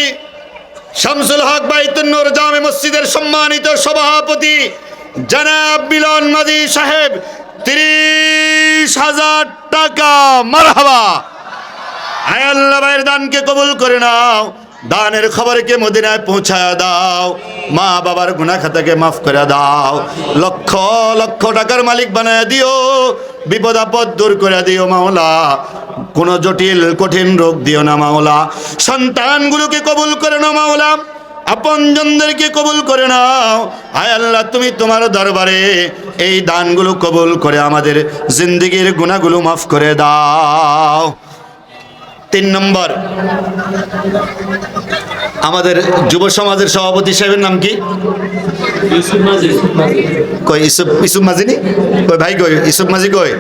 শামসুল হক বাইতুন নূর জামে মসজিদের সম্মানিত সভাপতি জনাব মিলন মাঝি সাহেব 30,000 টাকা, মারহাবা। আয় আল্লাহ ভাইয়ের দানকে কবুল করে নাও, দানের খবরকে মদিনায় পৌঁছায় দাও, মা বাবার গুনাহ খাতাকে মাফ করে দাও, লক্ষ লক্ষ টাকার মালিক বানায় দিও, বিপদ আপদ দূর করে দিও মাওলা, কোনো জটিল কঠিন রোগ দিও না মাওলা, সন্তানগুলোকে কবুল করে নাও মাওলা, আপনজনদেরকে কবুল করে নাও। আয় আল্লাহ তুমি তোমার দরবারে এই দানগুলো কবুল করে আমাদের জিন্দেগির গুনাহগুলো মাফ করে দাও। 3 নম্বর আমাদের যুব সমাজের সভাপতি সাহেবের নাম কি? কই ইসুফ মাঝি নি? কই ভাই কই ইসুফ মাঝি কই?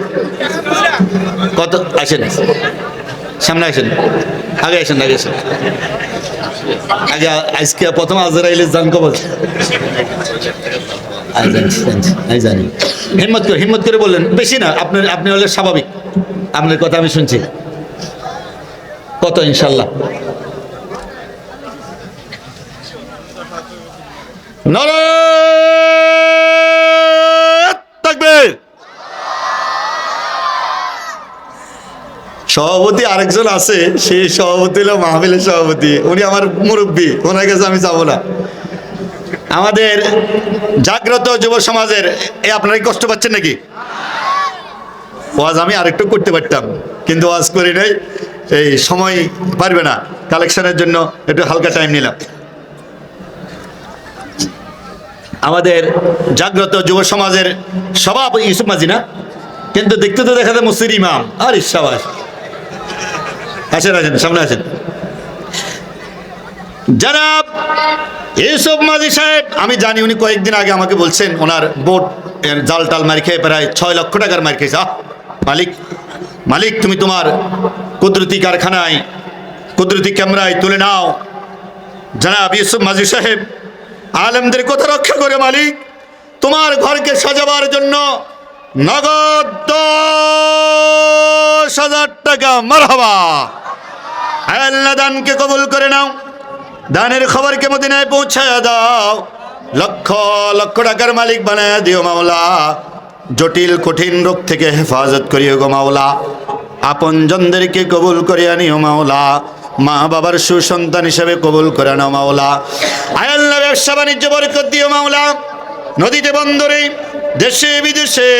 কত আসেন সামনে, আসেন আগে, আসেন আগে, আসেন আগে। আজকে প্রথম আজরাইলের জান কবজ জানি, হিম্মত করে বললেন, বেশি না, আপনি হলে স্বাভাবিক, আপনার কথা আমি শুনছি। কত ইনশাল্লাহ? নারায়ে তাকবীর। সভাপতি আরেকজন আছে, সেই সভাপতি হলো মাহফিলের সভাপতি, উনি আমার মুরব্বী, ওনার কাছে আমি যাবো না। আমাদের জাগ্রত যুব সমাজের আপনারা কষ্ট পাচ্ছেন নাকি? ওয়াজ আমি আরেকটু করতে পারতাম কিন্তু ওয়াজ করি নাই, এই সময় পারবে না, কালেকশনের জন্য একটু হালকা টাইম নিলাম। আমাদের জাগ্রত যুব সমাজের সভাপতি ইউসুফ মাঝি না, কিন্তু দেখতে তো দেখা যায় মসজিদ ইমাম। আর ইসাবাস, আসেন আসেন সামনে আসেন। জনাব ইউসুফ মাঝি সাহেব, আমি জানি উনি কয়েকদিন আগে আমাকে বলছেন ওনার বোট জাল টাল মার খেয়ে প্রায় 6 লক্ষ টাকার মার খেয়েছে। মালিক তুমি তোমার কুদরতি কারখানায় কুদরতি ক্যামেরায় তুলে নাও। জনাব ইউসুফ মাঝি সাহেব আলেমদের কথা রক্ষা করে মালিক তোমার ঘরকে সাজাবার জন্য নগদ 10,000 টাকা, মারহাবা। আল্লাহ দানকে কবুল করে নাও, দানের খবরকে মদিনায় পৌঁছায় দাও, লক্ষ লক্ষ টাকার মালিক বানায় দিও মাওলা, জটিল কঠিন রোগ থেকে হেফাজত করিও গো মাওলা, আপনজনদেরকে কবুল করে আনিও মাওলা, মা বাবার সুসন্তান হিসেবে কবুল করে নাও মাওলা। আয় আল্লাহ ব্যবসা বাণিজ্য বরকত দিও মাওলা, নদীতে বন্দরে দেশে বিদেশে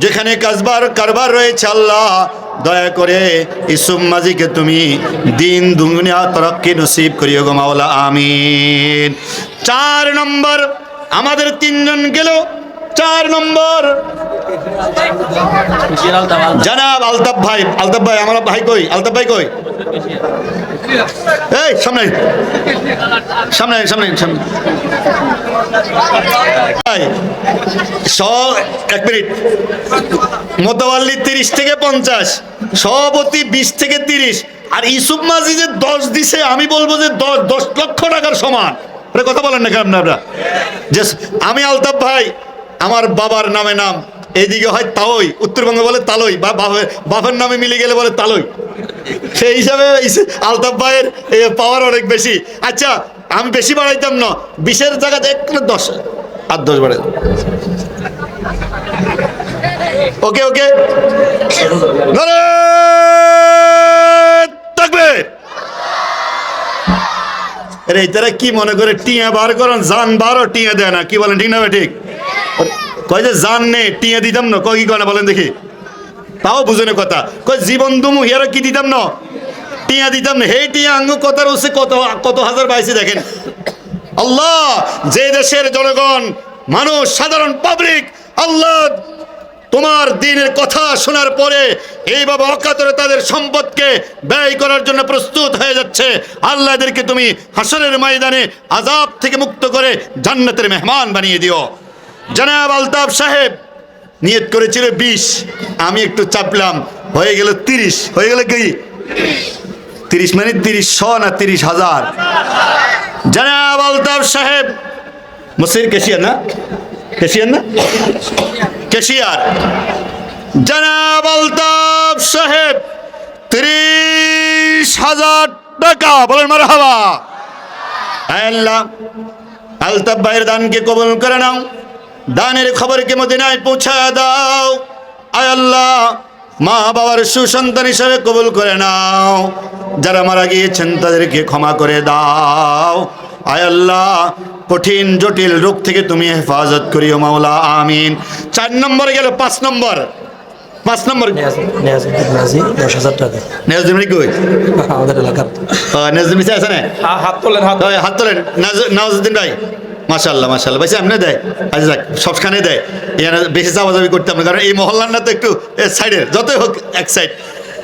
যেখানে কারবার রয়েছে আল্লাহ দয়া করে ইসুফ মাঝিকে তুমি দিন দুনিয়া তরক্কি নসিব করিও গো মাওলা, আমিন। 4 নম্বর আমাদের 3 জন গেল। 4 নম্বর জনাব আলতাফ ভাই। আমার ভাই কই? আলতাফ ভাই কই? এই সামনে সামনে সামনে সামনে। 1 মিনিট। মোতাওয়াল্লি 30 থেকে 50, সভাপতি 20 থেকে 30, আর ইউসুফ মাঝি যে 10 দিছে, আমি বলবো যে 10 লক্ষ টাকার সমান। কথা বলেন না কেন আপনারা? যে আমি আলতাফ ভাই, আমার বাবার নামে নাম, এইদিকে হয় তালই, উত্তরবঙ্গে বলে তালই, বা বাপের নামে মিলে গেলে বলে তালই। সেই হিসাবে আলতাফ ভাইয়ের পাওয়ার অনেক বেশি। আচ্ছা আমি বেশি বাড়াইতাম না, 20-এর জায়গাতে 10 আর 10 বাড়াই। ওকে ওকে, থাকবে। এই তারা কি মনে করে টিয়া বার করেন, জান বারো টিয়া দেয় না, কি বলেন ঠিক না ঠিক? কয় যে জান নেই টিয়া দিতাম না, কয় কি করে বলেন দেখি, তাও বুঝনে কথা। কয় জীবন দুমু হিয়ারও কি দিতাম না, টিয়া দিতাম না। হেই টিয়া আঙ্গু কথার হচ্ছে কত কত হাজার বাইসে। দেখেন আল্লাহ যে দেশের জনগণ মানুষ সাধারণ পাবলিক আল্লাহ তোমার দিনের কথা শোনার পরে এইভাবে অকাতরে তাদের সম্পদকে ব্যয় করার জন্য প্রস্তুত হয়ে যাচ্ছে, আল্লাহ এদেরকে তুমি হাসরের ময়দানে আযাব থেকে মুক্ত করে জান্নাতের মেহমান বানিয়ে দিও। জনাব আলতাফ সাহেব নিয়ত করেছিল 20, আমি একটু চাপলাম, হয়ে গেল 30। হয়ে গেল কি 30 মানে 30,000 না 30,000? জনাব আলতাফ সাহেব মসজিদ ক্যাশিয়ার না, ক্যাশিয়ার না, ক্যাশিয়ার। জনাব আলতাফ সাহেব 30,000 টাকা, বলেন মারহাবা। আল্লাহ আলতাফ ভাইয়ের দানকে কবুল করে নাও, দানের খবরকে মদিনায় পৌঁছায় দাও। আয় আল্লাহ মা বাবার সুসন্তান হিসাবে কবুল করে নাও, যারা মারা গিয়েছেন তাদেরকে ক্ষমা করে দাও। আয় আল্লাহ কঠিন জটিল রোগ থেকে তুমি হেফাজত করিও মাওলা, আমিন। 4 নম্বরে গেল, 5 নম্বর। 5 নম্বর 10,000 টাকা নেজদিন কই আমাদের এলাকার। নেজদিন মিশে আছে না? হাত তোলেন, হাত তোলেন। নওয়াজুদ্দিন ভাই মাশাআল্লাহ মাশাআল্লাহ, ভাই আপনি দেয়, আচ্ছা যাক সবখানে দেয়, এখানে বেশি চাপাচাপি করতাম না, কারণ এই মহল্লার না তো একটু সাইডের, যতই হোক এক সাইড।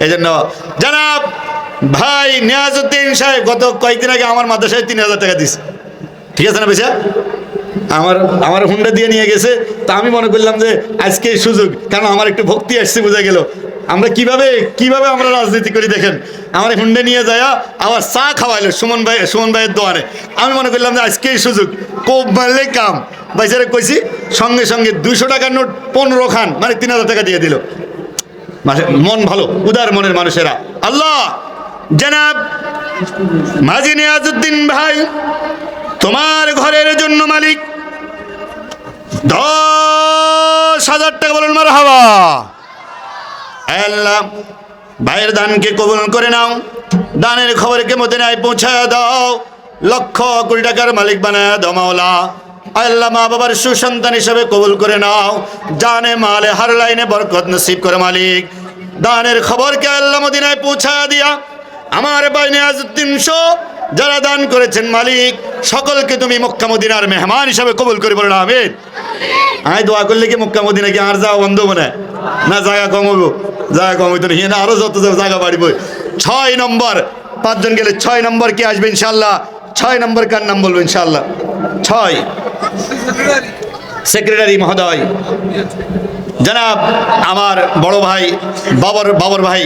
এই জন্য জানাব ভাই নিয়াজউদ্দিন সাহেব গত কয়েকদিন আগে আমার মাদ্রাসায় 3,000 টাকা দিছে, ঠিক আছে না বেশা? আমার হুন্ডা দিয়ে নিয়ে গেছে। তা আমি মনে করলাম যে আজকে সুযোগ, কারণ আমার একটু ভক্তি আসছে, বোঝা গেল আমরা কিভাবে আমরা রাজনীতি করি। দেখেন আমার হুন্ডা নিয়ে যায় আবার চা খাওয়াইলো সুমন ভাইয়ের দোয়ারে। আমি মনে করলাম যে আজকেই সুযোগ, কোপ মারলে কাম। বাইচারে কইছি সঙ্গে সঙ্গে 200 টাকার নোট 15 খান, মানে 3,000 টাকা দিয়ে দিল। মন ভালো, উদার মনের মানুষেরা। আল্লাহ জনাব মাঝি নিয়াজউদ্দিন ভাই তোমার ঘরের জন্য মালিক 10,000 টাকা, বলেন মারহাবা। আল্লাহ ভাইয়ের দানকে কবুল করে নাও, দানের খবরকে মদিনায় পৌঁছায় দাও, লক্ষ কোটি টাকার মালিক বানায় দাও মাওলা। আল্লাহ মা বাবার সুসন্তান হিসেবে কবুল করে নাও, জানে মালে হার লাইনে বরকত নসিব করে মালিক। দানের খবরকে আল্লাহ মদিনায় পৌঁছায় দিয়া আমার ভাই নিয়াজউদ্দিন সহ যারা দান করেছেন মালিক সকলকে তুমি মক্কা মদিনার মেহমান হিসাবে কবুল করে, বলেন আমিন। আমি দোয়া করলে কি মক্কা মদিনা কি আর যাওয়া বন্ধ মনে না? জায়গা কম হবো, জায়গা কম হইতো না, আরো যত জায়গা বাড়িব। 6 নম্বর 5 জন গেলে 6 নম্বর কে আসবে ইনশাল্লাহ? 6 নম্বর কার নাম বলবো ইনশাল্লাহ? 6 সেক্রেটারি মহোদয় জনাব আমার বড় ভাই বাবর ভাই,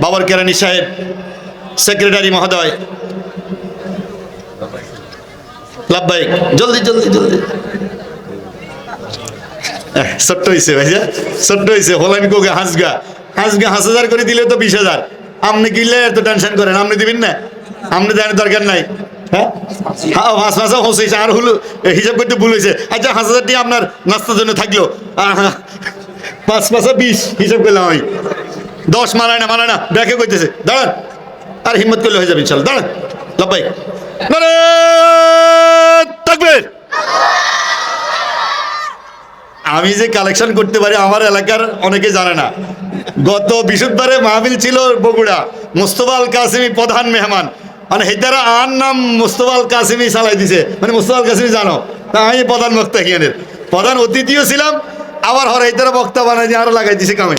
বাবর কেরানি সাহেব, সেক্রেটারি মহোদয়। লাভবাই জলদি জলদি জলদি। ছোট্ট হয়েছে ভাইয়া, ছোট্ট হয়েছে। হলেন কোকে হাঁসগা 5,000 করে দিলে তো 20,000। আপনি কিনলে এত টেনশন করেন, আপনি দিবেন না? আপনি দেওয়ার দরকার নাই। হ্যাঁ 5 মাসে হচ্ছে আর হলো হিসাব করতে ভুল হয়েছে। আচ্ছা 5,000 টাকা আপনার নাস্তার জন্য থাকলো, 5 মাসে 20 হিসাব করলাম আমি। 10 মানায় না ব্যাকে করতেছে, দাঁড়ান আর হিম্মত করলে হয়ে যাবে ইনশাল্লাহ। দাঁড়ান লাভবাই থাকবে। আমি যে কালেকশন করতে পারি আমার এলাকার অনেকে জানে না। গত বৃহস্পতিবারে মাহফিল ছিল বগুড়া, মুস্তফা আল কাসিমি প্রধান মেহমান, মানে হেতারা আর নাম মুস্তফা আল কাসিমি চালাই দিছে, মানে মুস্তফা আল কাসিমি জানো, তা আমি প্রধান বক্তা এখানের প্রধান অতিথিও ছিলাম, আবার হর হেতারা বক্তা বানাই দিয়ে আরো লাগাই দিছে কামে।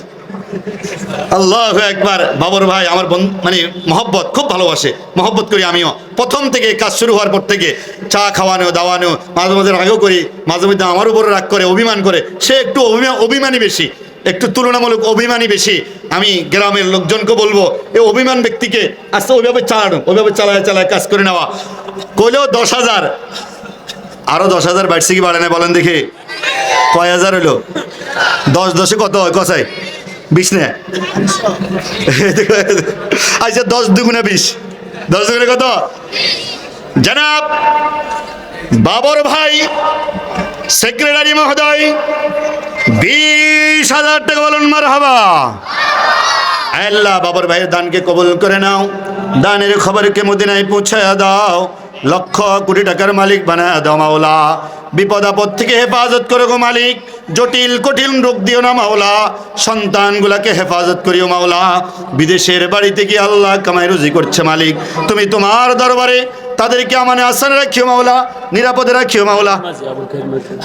আল্লাহু আকবার। বাবর ভাই আমার মানে মহব্বত, খুব ভালোবাসে, মহব্বত করি আমিও। প্রথম থেকে কাজ শুরু হওয়ার পর থেকে চা খাওয়ানো দাওয়ানো, মাঝে মাঝে রাগও করি, মাঝে মধ্যে আমার উপরে রাগ করে, অভিমান করে। সে একটু অভিমানী বেশি, একটু তুলনামূলক অভিমানী বেশি। আমি গ্রামের লোকজনকে বলবো এই অভিমান ব্যক্তিকে আস্তে ওইভাবে চালানো, ওইভাবে চালায় কাজ করে নেওয়া। কইলেও 10,000, আরো 10,000 বাড়ছে কি বাড়ে না বলেন দেখি? কয় হাজার হইলো? 10 কত হয় কসাই? 20 না? আচ্ছা 10 দুগুণে 20, 10 দুগুণে কত? জনাব বাবর ভাই সেক্রেটারি মহোদয় 20,000 টাকা বলুন মারহাবা। আল্লাহ বাবর ভাইয়ের দানকে কবুল করে নাও, দানের খবরকে মদিনায় পৌঁছায়া দাও, লক্ষ কোটি টাকার মালিক বানায় দাও মাওলা। বিপদ আপদ থেকে হেফাজত করো গো মালিক, জটিল কঠিন রোগ দিও না মাওলা, সন্তানগুলাকে হেফাজত করিও মাওলা। বিদেশের বাড়িতে গিয়ে আল্লাহ কামাই রুজি করছে মালিক, তুমি তোমার দরবারে তাদেরকে আমানে আসানে রাখিও মাওলা, নিরাপদে রাখিও মাওলা।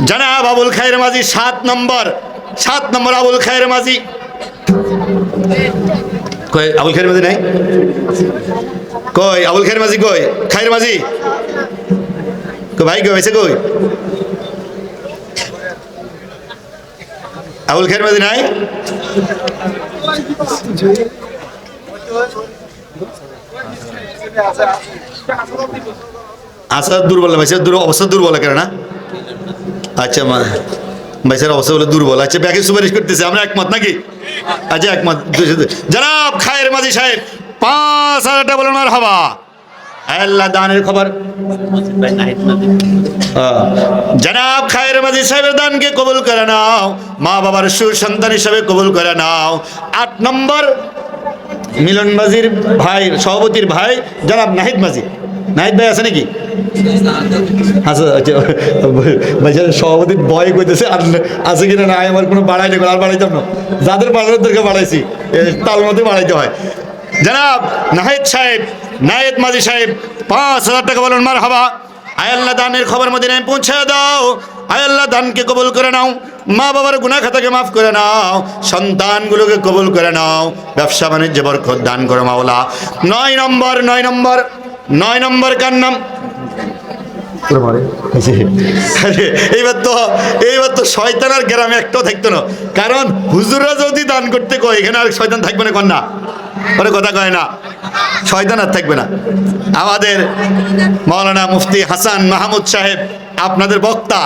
জনাব আবুল খায়ের মাঝি 7 নম্বর আবুল খায়ের মাঝি। কই আবুল খায়ের মাঝি নাই? কই আবুল খায়ের মাঝি? কই খায়ের মাঝি? ভাই কই হয়েছে? কই আবুল খায়ের মাঝি নাই? আচ্ছা দুর্বল ভাইসের অবস্থা দুর্বল কেন না? আচ্ছা ভাইসের অবস্থা বলে দুর্বল। আচ্ছা ব্যাগে সুপারিশ করতেছে, আমরা একমত নাকি? আচ্ছা একমত। জনাব খায়ের মাঝি সাহেব 5,000 টাকা বলুন মারহাবা। আল্লাহ দানের খবর। জনাব খায়ের মাঝি সাহেবের দানকে কবুল করে নাও, মা বাবার সুসন্তান হিসাবে কবুল করে নাও। 8 নম্বর মিলন মাঝির ভাই, সভাপতির ভাই জনাব নাহিদ মাঝি। নাহিদ ভাই আছে নাকি? আচ্ছা আচ্ছা ভাই সভাপতির ভয় কইতেছে আছে কিনা না, আমার কোনো বাড়াই নেই, আর বাড়াইতাম না, যাদের বাড়ানোর দরকার বাড়াইছি, তার মধ্যে বাড়াইতে হয়। জনাব নাহিদ সাহেব, নাহিদ মাঝি সাহেব 5,000 টাকা বলুন মারহাবা। আয় আল্লাহ দানের খবর মদিনায় পৌঁছে দাও, আয় আল্লাহ দানকে কবুল করে নাও, মা বাবার গুনাহ খাতাকে মাফ করে নাও, সন্তানগুলোকে কবুল করে নাও, ব্যবসা বাণিজ্যে বরকত দান করো মাওলা। 9 নম্বর কার নাম? এইবার তো শয়তান আর গ্রামে একটাও থাকতো না, কারণ হুজুররা যদি দান করতে কয় এখানে আর শয়তান থাকবে না, কন্যা ওরে কথা কয় না, শয়তান আর থাকবে না। আমাদের মাওলানা মুফতি হাসান মাহমুদ সাহেব আপনাদের বক্তা,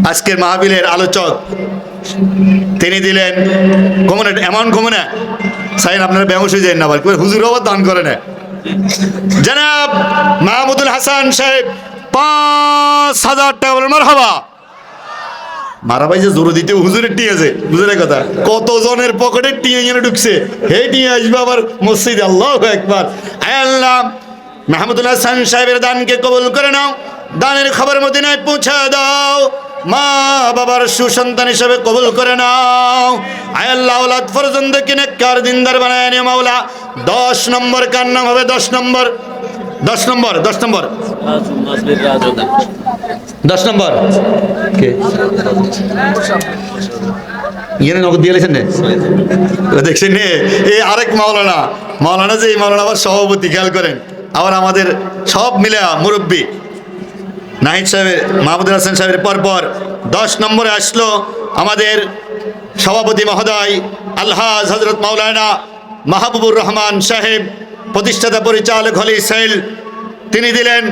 আজকের মাহফিলের আলোচক, তিনি দিলেন কমনে, এমন কমনে সাইন আপনারা বেহুশ হয়ে যায় না, বল হুজুর আবার দান করে না। জনাব মাহমুদুল হাসান সাহেব 5,000 টাকা বলেন মারহাবা। মারা ভাই যে জোর দিতে হুজুরের টিয়ে আছে, হুজুরের কথা কত জনের পকেটে টিয়ে এনে ঢুকছে, হে টিয়ে আসবে আবার মসজিদে। আল্লাহু আকবার। আল্লাহ মাহমুদুল হাসান সাহেবের দানকে কবুল করে নাও, দানের খবর মদিনায় পৌঁছে দাও, মা বাবার সুসন্তান হিসেবে কবুল করে নাও। আয় আল্লাহ আওলাদ ফরজন্দকে নেককার দিনদার বানায় নিও মাওলা। 10 নম্বর কার নাম হবে? 10 নম্বর কে ইয়ে নগদ দিয়ে লেছেন দেখছেন নে? এই আরেক মাওলানা যে এই মাওলানা আবার সভাপতি, খেয়াল করেন, আবার আমাদের সব মিলে মুরব্বী নাহিদ সাহেবের, মাহমুদুল হাসান সাহেবের পরপর 10 নম্বরে আসলো আমাদের সভাপতি মহোদয় আলহাজ হযরত মাওলানা মাহবুবুর রহমান সাহেব, প্রতিষ্ঠাতা পরিচালক হলি সেল। তিনি দিলেন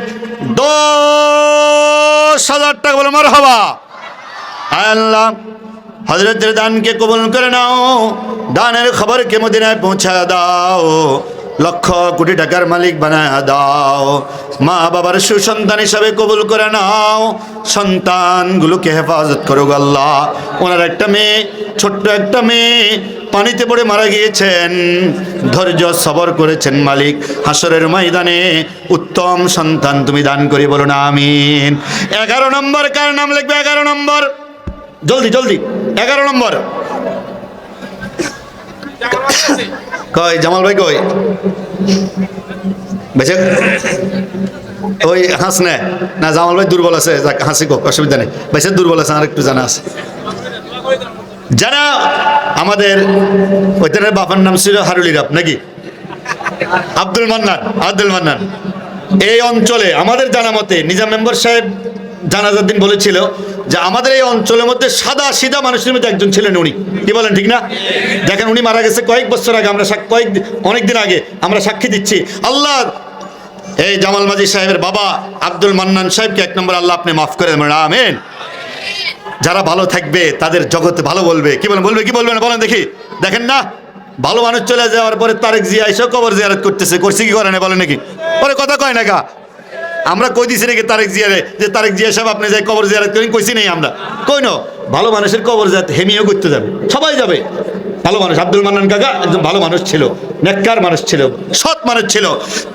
10,000 টাকা বলে মারহাবা। আল্লাহ হযরতের দানকে কবুল করে নাও, দানের খবরকে মদিনায় পৌঁছা দাও, লক্ষ কোটি টাকার মালিক বানায় দাও, মা বাবার সুসন্তান হিসাবে কবুল করে নাও, সন্তানগুলোকে হেফাজত করো আল্লাহ। ওনার একটা মেয়ে, ছোট্ট একটা মেয়ে পানিতে পড়ে মারা গিয়েছেন, ধৈর্য সবর করেছেন মালিক, হাসরের ময়দানে উত্তম সন্তান তুমি দান করি, বলো না আমিন। 11 নম্বর কার নাম লিখবে? 11 নম্বর, জলদি 11 নম্বর কই? জামাল ভাই কই? বেশি ওই হাস না জামাল ভাই দুর্বল আছে, হাসি কোক, অসুবিধা নেই, বেশি দুর্বল আছে, আর একটু জানা আছে। যারা আমাদের ওইখানের বাবার নাম ছিল হারুলিরাপ নাকি? আব্দুল মান্নান। এই অঞ্চলে আমাদের জানা মতে নিজাম মেম্বার সাহেব জানাজার দিন বলেছিল যে আমাদের এই অঞ্চলের মধ্যে সাদা সিধা মানুষের মধ্যে একজন ছিলেন উনি। কি বলেন, ঠিক না? দেখেন উনি মারা গেছে কয়েক বছর আগে, আমরা অনেকদিন আগে আমরা সাক্ষী দিচ্ছি। আল্লাহ এই জামাল মাঝি সাহেবের বাবা আব্দুল মান্নান সাহেবকে 1 নম্বর আল্লাহ আপনি মাফ করে দেবেন, আমিন। যারা ভালো থাকবে তাদের জগতে ভালো বলবে। কি বলেন, বলবে কি বলবে না বলেন দেখি। দেখেন না, ভালো মানুষ চলে যাওয়ার পরে তারেক জিয়া এসে কবর জিয়ারত করতেছে, করছে কি করে না বলে নাকি? পরে কথা কয় না গা। আমরা কই দিছি নাকি তারেক জিয়ারে যে তারেক জিয়া সাহেব আপনি যাই কবর জিয়ারত করেন? কইছি নেই আমরা। কই না, ভালো মানুষের কবর জিয়ারত হেমিও করতে যাবে, সবাই যাবে। ভালো মানুষ আব্দুল মান্নান কাকা একজন ভালো মানুষ ছিল, নেককার মানুষ ছিল, সৎ মানুষ ছিল।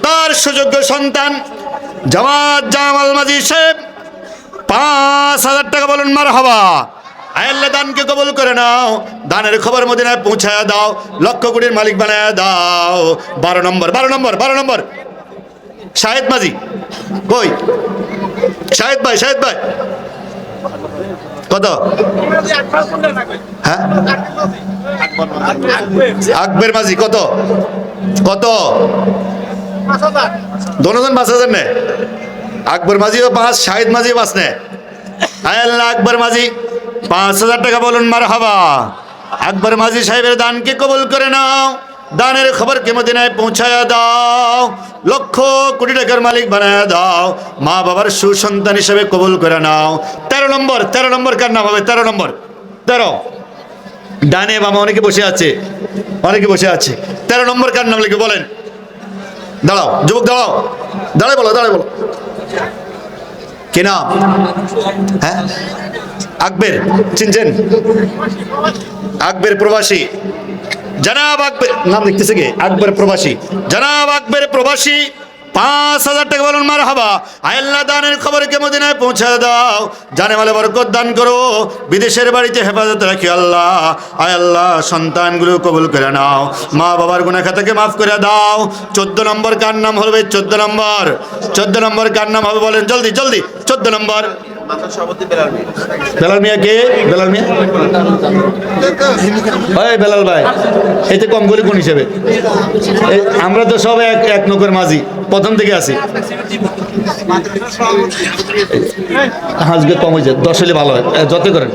তার সুযোগ্য সন্তান জামাত জামাল মাঝি সাহেব 5,000 টাকা বলুন মারহাবা। আল্লাহ দানকে কবুল করে নাও, দানের খবর মদিনায় পৌঁছায় দাও, লক্ষ কোটির মালিক বানায় দাও। 12 নম্বর শাহেদ মাঝি কই? শাহেদ ভাই কত? হ্যাঁ, আকবর মাঝি কত? দোনোজন 5,000 নেয়। আকবর মাঝিও 5, শাহিদ মাঝিও 5 নেয়। আল্লাহ আকবর মাঝি 5,000 টাকা বলুন মারহাবা। আকবর মাঝি সাহেবের দানকে কবুল করে নাও, দানের খবরকে মদিনায় পৌঁছায়া দাও, লক্ষ কোটি টাকার মালিক বানায় দাও, মা বাবার সুসন্তান হিসেবে কবুল করে নাও। 13 নম্বর কার নাম হবে? 13 ডানে বামা অনেকে বসে আছে, 13 নম্বর কার নাম লিখে বলেন? দাঁড়াও যুবক, দাঁড়ায় বলো কি নাম? হ্যাঁ, আকবর চিনছেন? আকবর প্রবাসী, জনাব আকবর নাম লিখতেছে কে? আকবর প্রবাসী, জনাব আকবর প্রবাসী 5,000 টাকা বলুন মারহাবা। আল্লাহ দানের খবরকে মদিনায় পৌঁছে দাও, জানে মালে বরকত দান করো, বিদেশের বাড়িতে হেফাজত রাখি আল্লাহ। আল্লাহ সন্তানগুলো কবুল করে নাও, মা বাবার গুনাহ খাতাকে মাফ করে দাও। 14 নম্বর কার নাম হবে? 14 নম্বর কার নাম হবে বলেন জলদি 14 নম্বর। বেলাল মিয়া কে? বেলাল মিয়া ওই বেলাল ভাই, এতে কম করে কোন হিসেবে? আমরা তো সব এক নৌকার মাঝি, প্রথম থেকে আছি। আজকে কম হয়েছে, 10 হলে ভালো হয়, যত করেন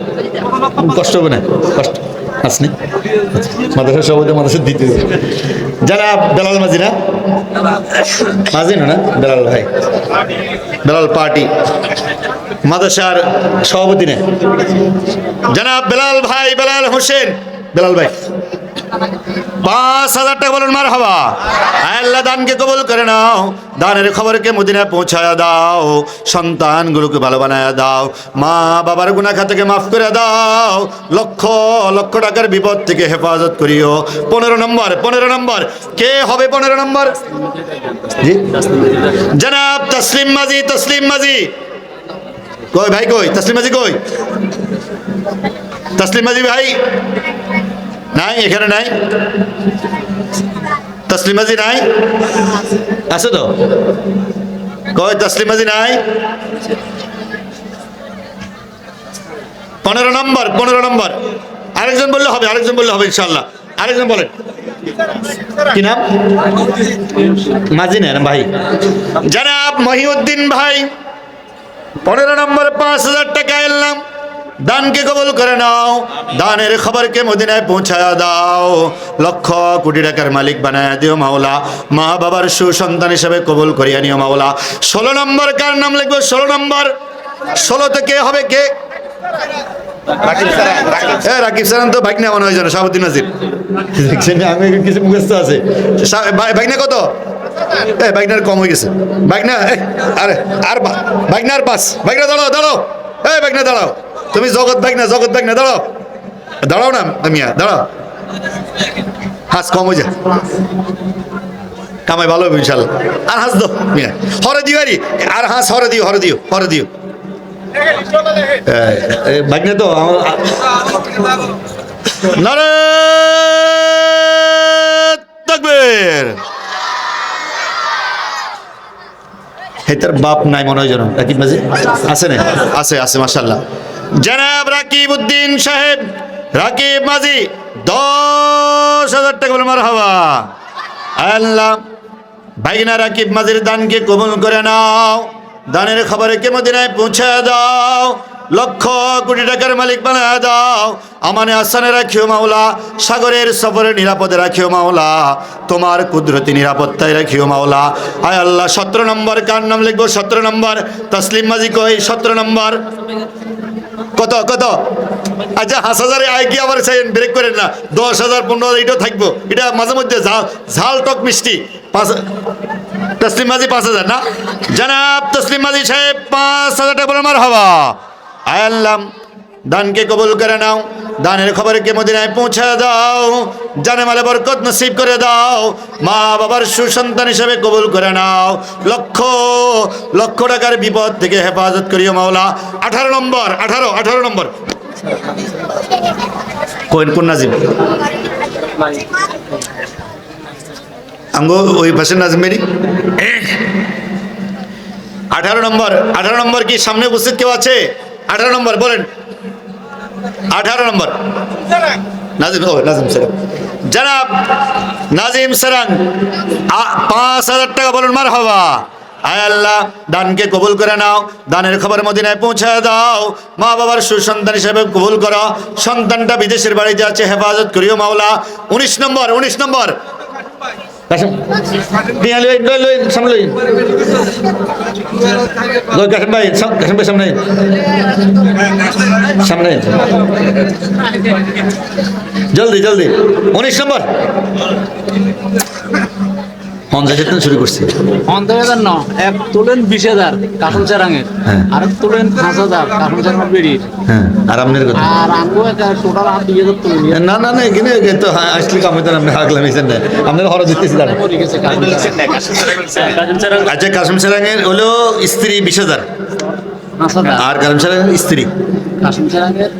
কষ্ট হবে না, কষ্ট আসনি মাদ্রাসা সভাপতি মাদ্রাসা দিতে যারা বেলাল মাঝি না বেলাল ভাই, বেলাল পার্টি মাদ্রাসার সভাপতি না জনাব বেলাল ভাই, বেলাল হোসেন, বেলাল ভাই 5,000 টাকা বলুন মারহাবা। আল্লাহ দানকে কবুল করে নাও, দানের খবরকে মদিনায় পৌঁছায়া দাও, সন্তানগুলোকে ভালো বানায়া দাও, মা বাবার গুনাহ খাতাকে মাফ করে দাও, লক্ষ লক্ষ টাকার বিপদ থেকে হেফাজত করিও। 15 নম্বর কে হবে? 15 নম্বর জনাব তসলিম মাঝি কই ভাই? কই তসলিম মাঝি? কই তসলিম মাঝি ভাই? নাই, এখানে নাই তসলিম মাঝি, নাই আছে তো? কই তসলিম মাঝি নাই? 15 নম্বর আরেকজন বললে হবে ইনশাআল্লাহ। আরেকজন বলেন কি নাম? মাঝি না ভাই, জনাব মহিউদ্দিন ভাই 15 নম্বর 5,000 টাকা এলাম, দানকে কবুল করে নাও, দানের খবরকে মদিনায় পৌঁছায়া দাও, লক্ষ কোটি টাকার মালিক বানায় দিও মাওলা, মা বাবার সুসন্তান হিসেবে কবুল করিয়া নিও মাওলা। 16 নম্বর কার নাম লিখবো? 16 নম্বর 16 কে হবে? কে? রাকিব সারান তো ভাগনা মনে হয় যেন শাহাবুদ্দিন নাজির, আমি কিছু মুখস্থ আছে। ভাগনা কত? ভাগনার কম হয়ে গেছে, ভাগনা আরে আর ভাগনার 5। ভাগনা দাঁড়াও, ভাগনা দাঁড়াও, তুমি জগৎ ভাগনা দাঁড়াও না মিয়া, দাঁড়াও, হাস কম হয়ে যায়, কামাই ভালো হবে ইনশাল্লাহ। আর হাস দো মিয়া, হরে দিও আর হাস হরে দিও ভাগনা তো নারে তাকবীর। তার বাপ নাই মনে হয় যেন, রাকিব মাঝি আছে না? আছে মাশাআল্লাহ। জনাব রাকিব উদ্দিন সাহেব, রাকিব মাঝি 10,000 টাকা বলে মারহাবা। আল্লাহ ভাইনা রাকিব মাঝির দানকে কবুল করে নাও, দানের খবরে কে মদিনায় পৌঁছে দাও, লক্ষ কোটি টাকার মালিক বানায় দাও, আমানে আসানে রাখিও মাওলা, সাগরের সফরে নিরাপদে রাখিও মাওলা, তোমার কুদরতি নিরাপত্তায় রাখিও মাওলা। আয় আল্লাহ 17 নম্বর কার নাম লিখবো? 17 নম্বর তসলিম মাঝি কই? 17 নম্বর কত কত? আচ্ছা 5,000 আয় কি আবার চাইছেন, ব্রেক করেন না। 10,000 15,000 এটাও থাকবো, এটা মাঝে মধ্যে ঝাল টক মিষ্টি। তসলিম মাঝি 5,000 না? জনাব তসলিম মাঝি সাহেব 5,000 টাকা বলেন মারহাবা। আয় আল্লাহ দানকে কবুল করে নাও, দানের খবরকে মদিনায় পৌঁছে দাও, জানে মালে বরকত নসিব করে দাও, মা বাবার সুসন্তান হিসেবে কবুল করে নাও, লক্ষ লক্ষ টাকার বিপদ থেকে হেফাজত করিও মাওলা। 18 নম্বর 18 নম্বর কোন নাজিম? আঙ্গো ওই পাশে নাজিম মেরি। 18 নম্বর কি সামনে উপস্থিত কেউ আছে? 18 নম্বর বলেন। 18 নম্বর নাজিম স্যার, জনাব নাজিম সারাং 5,000 টাকা বলুন মারহাবা। আয় আল্লাহ দানকে কবুল করে নাও, দানের খবর মদিনায় পৌঁছে দাও, মা বাবার সুসন্তান হিসেবে কবুল করো, সন্তানটা বিদেশের বাড়িতে আছে হেফাজত করিও মাওলা। 19 নম্বর কাশেম ভাই সামনে জলদি 19 নম্বর 50,000 শুরু করছি। 50,000 না, এক তোলেন 20,000 কাঠুন চারাঙের, আর এক তোলেন 5,000 কাঠুন চারাঙের বেরিয়ে, হ্যাঁ আর আপনার কথা আর আমগো টোটাল 2,000 তোলেন। না এখানে তো আসলে কাম হইতো না, আপনি হাগলাম এসেন না, আপনার হরজ দিতেছি দাঁড়া। আচ্ছা কাশিম সারাঙের হলো স্ত্রী 20,000, আর কাশিম সারাঙের স্ত্রী কাঠুন চারাঙের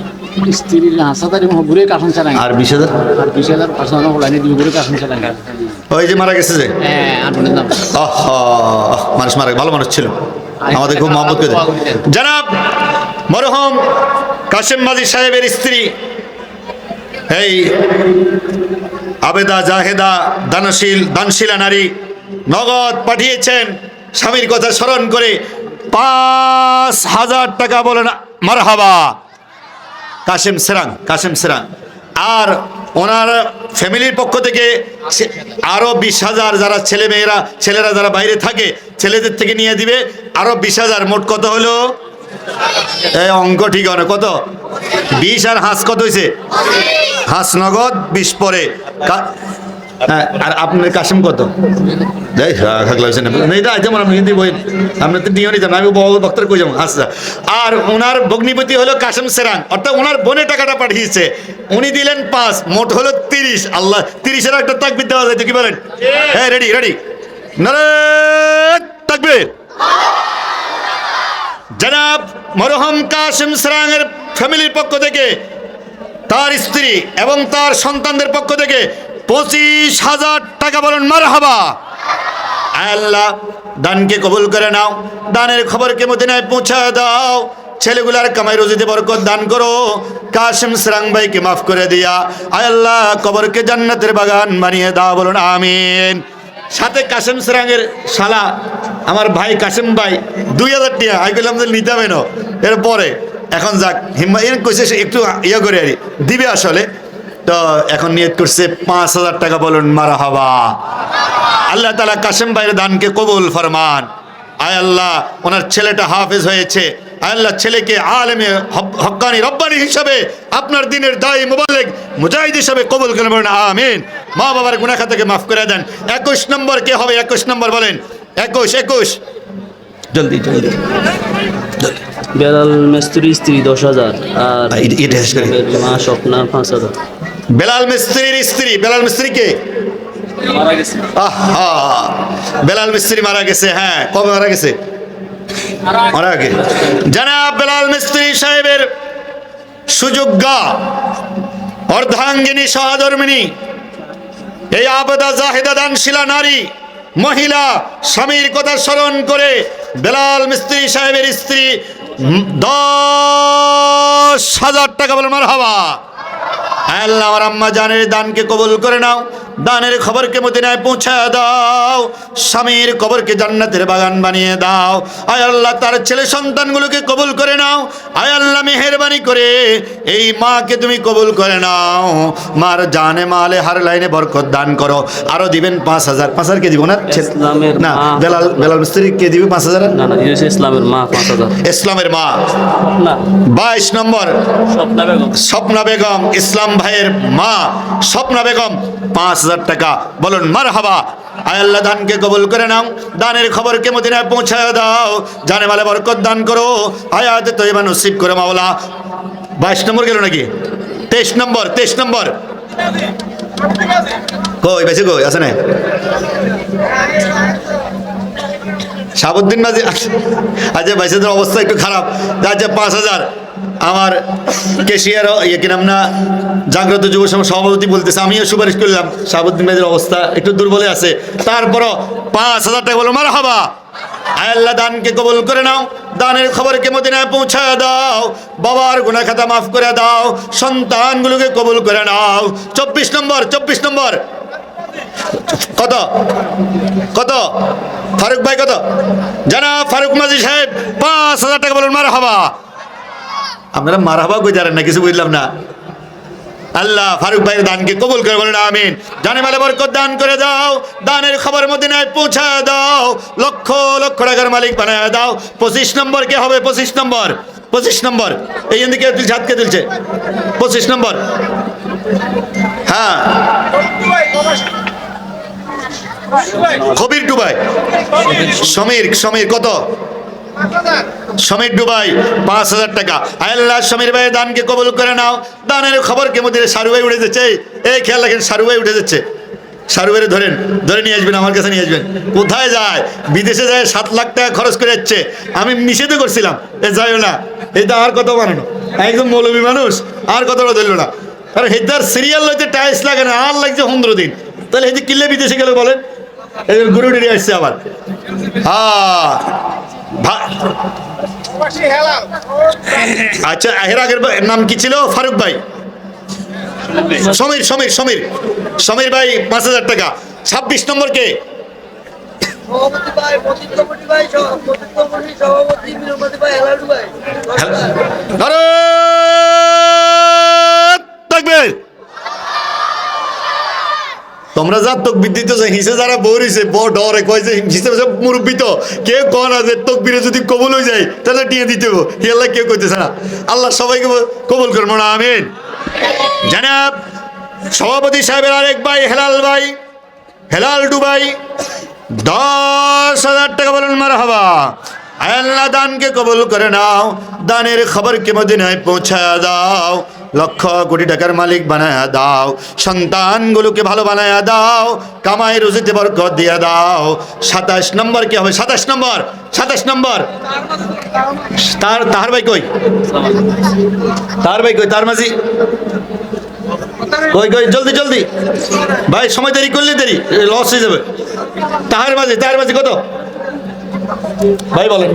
স্ত্রীর 5,000 এবং ঘুরে কাঠুন চারাঙ, আর 20,000 আর 20,000 পার্সোনাল লাইনে দিব ঘুরে কাঠুন চারাঙ। ওই যে মারা গেছে যে, হ্যাঁ আটনের নাম মানুষ মারা, ভালো মানুষ ছিল, আমাদের খুব মহব্বত করে। জনাব মরহুম কাশেম মাঝি সাহেবের স্ত্রী এই আবেদা জাহেদা দানশীলা নারী নগদ পাঠিয়েছেন স্বামীর কথা স্মরণ করে 5,000 টাকা বলেন মারহাবা। কাশেম সেরাং আর ওনার ফ্যামিলির পক্ষ থেকে আরো 20,000, যারা ছেলেরা যারা বাইরে থাকে ছেলেদের থেকে নিয়ে দিবে আরো 20,000, মোট কত হলো? এই অঙ্ক ঠিক হয় না, কত? 20 আর হাঁস কত হয়েছে? হাঁস নগদ 20 পরে। হ্যাঁ আর আপনার কাশেম কত? আর ওনার ভগ্নিপতি হলো কাশেম সেরাং, অর্থাৎ ওনার বোনে টাকাটা পাঠিয়েছে, উনি দিলেন 5, মোট হলো 30। আল্লাহ 30-এর একটা তাকবীর দেওয়া যায় তো, কি বলেন? হ্যাঁ রেডি নারে তাকবীর। জনাব মরহুম কাশেম সেরাঙের ফ্যামিলির পক্ষ থেকে, তার স্ত্রী এবং তার সন্তানদের পক্ষ থেকে 25,000 টাকা বলেন মারহাবা। আল্লাহ দানকে কবুল করে নাও, দানের খবরকে মদিনায় পৌঁছে দাও, ছেলেগুলার কামাই রুজিতে বরকত দান করো, কাশেম সেরাং ভাইকে মাফ করে দিয়া আয় আল্লাহ কবরকে জান্নাতের বাগান বানিয়ে দাও, বলুন আমিন। সাথে কাশেম সেরাঙের শালা আমার ভাই কাশেম ভাই 2,000 টাকা আমি বললাম যে নিতে হবে না, এরপরে এখন যাক হিম্মা এর কইছে একটু ইয়ে করে আর দিবে আসলে, তো এখন নিয়ত করছে 5,000 টাকা বলুন মারহাবা। আল্লাহ তাআলা কাশেম ভাইয়ের দানকে কবুল ফরমান। আয় আল্লাহ ওনার ছেলেটা হাফেজ হয়েছে, আয় আল্লাহ ছেলেকে আলেমে হক্কানি রব্বানি হিসাবে আপনার দিনের দায়ী মুবাল্লিগ মুজাহিদ হিসাবে কবুল করেন, বলেন আমিন। মা বাবার গুনাহ খাতাকে মাফ করে দেন। 21 নম্বর কে হবে? 21 নম্বর বলেন। 21 জলদি বেলাল মিস্ত্রি স্ত্রী 10,000, আর মা স্বপ্না 5,000। বেলাল মিস্ত্রির স্ত্রী, বেলাল মিস্ত্রি কে? মারা গেছে। বেলাল মিস্ত্রি মারা গেছে। হ্যাঁ কবে মারা গেছে? মারা আগে। জনাব বেলাল মিস্ত্রি সাহেবের সুযোগ্যা অর্ধাঙ্গিনী সহধর্মিনী এই আবেদা জাহেদা দানশীলা নারী মহিলা স্বামীর কথা স্মরণ করে বেলাল মিস্ত্রি সাহেবের স্ত্রী 10,000 টাকা বলেন মারহাবা। আয় আল্লাহ আমার আম্মা জানের দানকে কবুল করে নাও, দানের খবরকে মদিনায় পৌঁছে দাও, স্বামীর কবরকে জান্নাতের বাগান বানিয়ে দাও। আয় আল্লাহ তার ছেলে সন্তানগুলোকে কবুল করে নাও। আয় আল্লাহ মেহেরবানি করে এই মাকে তুমি কবুল করে নাও, মার জানে মালে হার লাইনে বরকত দান করো। আরো দিবেন 5,000। 5,000 কে দিব না? ইসলামের না, মা। বেলাল মিস্ত্রি কে দিবে 5,000? না না, এটা হচ্ছে ইসলামের মা 5,000। ইসলামের মা না, 22 নম্বর স্বপ্না বেগম। স্বপ্না বেগম, ইসলাম ভাইয়ের মা স্বপ্না বেগম, 5,000 টাকা। বলুন মারহাবা। আয় আল্লাহ দানকে কবুল করে নাও, দানের খবরকে মদিনায় পৌঁছায় দাও, জানে মালে বরকত দান করো, হায়াতে তয়্যিবা নসিব করে মাওলা। 22 নম্বর গেল নাকি? 23 নম্বর। 23 নম্বর কই বেশি কই আছে না? শাহাবুদ্দিন মাঝি। আচ্ছা বাইশের অবস্থা একটু খারাপ। আচ্ছা 5,000 আমার কেশিয়ার কি নাম না, জাগ্রত যুব সমাজ সভাপতি বলতেছে, আমিও সুপারিশ করলাম। শাহাবুদ্দিন মাঝির অবস্থা একটু দুর্বলে আছে, তারপরও 5,000 টাকা বলো মারহাবা। আয় আল্লাহ দানকে কবুল করে নাও, দানের খবরকে মদিনায় পৌঁছায় দাও, বাবার গুনাহ খাতা মাফ করে দাও, সন্তানগুলোকে কবুল করে নাও। 24 নম্বর। 24 নম্বর কত? কত ফারুক ভাই কত? জানাব ফারুক মাঝি সাহেব 5,000 টাকা বলুন মারহাবা। আপনারা মারহাবা কই জানেন না, কিছু বুঝলাম না। আল্লাহ ফারুক ভাইয়ের দানকে কবুল করে বলেন আমিন। জানে মালে বরকত দান করে দাও, দানের খবর মদিনায় পৌঁছায় দাও, লক্ষ লক্ষ টাকার মালিক বানায় দাও। 25 নম্বর কে হবে? 25 নম্বর। 25 নম্বর এই দিকে তুলছে, হাতকে তুলছে। 25 নম্বর। হ্যাঁ কবির ডুবাই। সমীর কত? সমীর ডুবাই 5,000 টাকা। আল্লাহ সমীর ভাই দানকে কবুল করে নাও, দানের খবর কেমন দিলে সারু ভাই উঠে যাচ্ছে। এই খেয়াল রাখেন, সারু ভাই উঠে যাচ্ছে। সারু ভাই ধরে নিয়ে আসবেন, আমার কাছে নিয়ে আসবেন। কোথায় যায়? বিদেশে যায়, 7 লাখ টাকা খরচ করে যাচ্ছে। আমি নিষেধও করছিলাম এ যাইও না, এটা আর কত বানানো, একদম মৌলবী মানুষ, আর কতটা ধরল না। আর হেদার সিরিয়াল লইতে টাইলস লাগে না, আর লাগছে 15 দিন। তাহলে এই যে কিল্লে বিদেশে গেলে বলেন, এই গুরু ডেরে আসছে আবার। আচ্ছা এর আগের নাম কি ছিল? ফারুক ভাই। সমীর ভাই 5,000 টাকা। 26 নম্বর কে? তোমরা যা তকবির দিতেছো, হিসে যারা বৌরিছে বড় ডরে কয় যে হিসেবে মুরব্বী তো কেউ কয় না যে তকবিরে যদি কবুল হয়ে যায় তাহলে টিয়ে দিতে হবে। আল্লাহ কেউ কইতেছে না। আল্লাহ সবাইকে কবুল করবো না আমিন। জানাব সভাপতি সাহেবের আরেক ভাই হেলাল ডুবাই 10,000 টাকা বলুন মারহাবা। আল্লাহ দানকে কবুল করে নাও, দানের খবরকে মদিনায় পৌঁছায় দাও, লক্ষ কোটি টাকার মালিক বানায় দাও, সন্তানগুলোকে ভালো বানায় দাও, কামাই রুজিতে বরকত দিয়ে দাও। 27 নম্বর কি হবে? 27 নম্বর। তার ভাই কই? তার মাঝি কই? জলদি ভাই, সময় দেরি করলে দেরি লস হয়ে যাবে। তাহার মাঝি কত ভাই বলেন?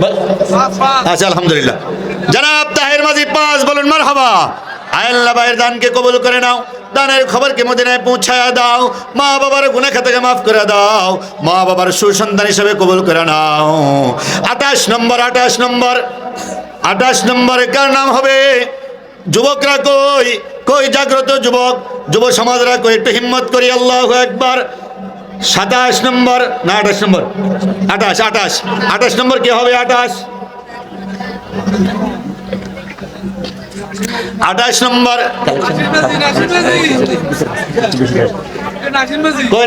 আচ্ছা আলহামদুলিল্লাহ। জানাব তাহের মাঝি 5 বলুন মারহাবা। আল্লাহ ভাইয়ের দানকে কবুল করে নাও, দানের খবরকে মদিনায় পৌঁছায় দাও, মা বাবার গুনাহ খাতাকে মাফ করে দাও, মা বাবার সুসন্তান হিসেবে কবুল করে নাও। 28 নম্বর কার নাম হবে? যুবকরা কই জাগ্রত যুব সমাজরা কই, একটু হিম্মত করি। আল্লাহু আকবার। 27 নম্বর না 28 নম্বর? 28 নম্বর কে হবে? 28 নম্বর কই?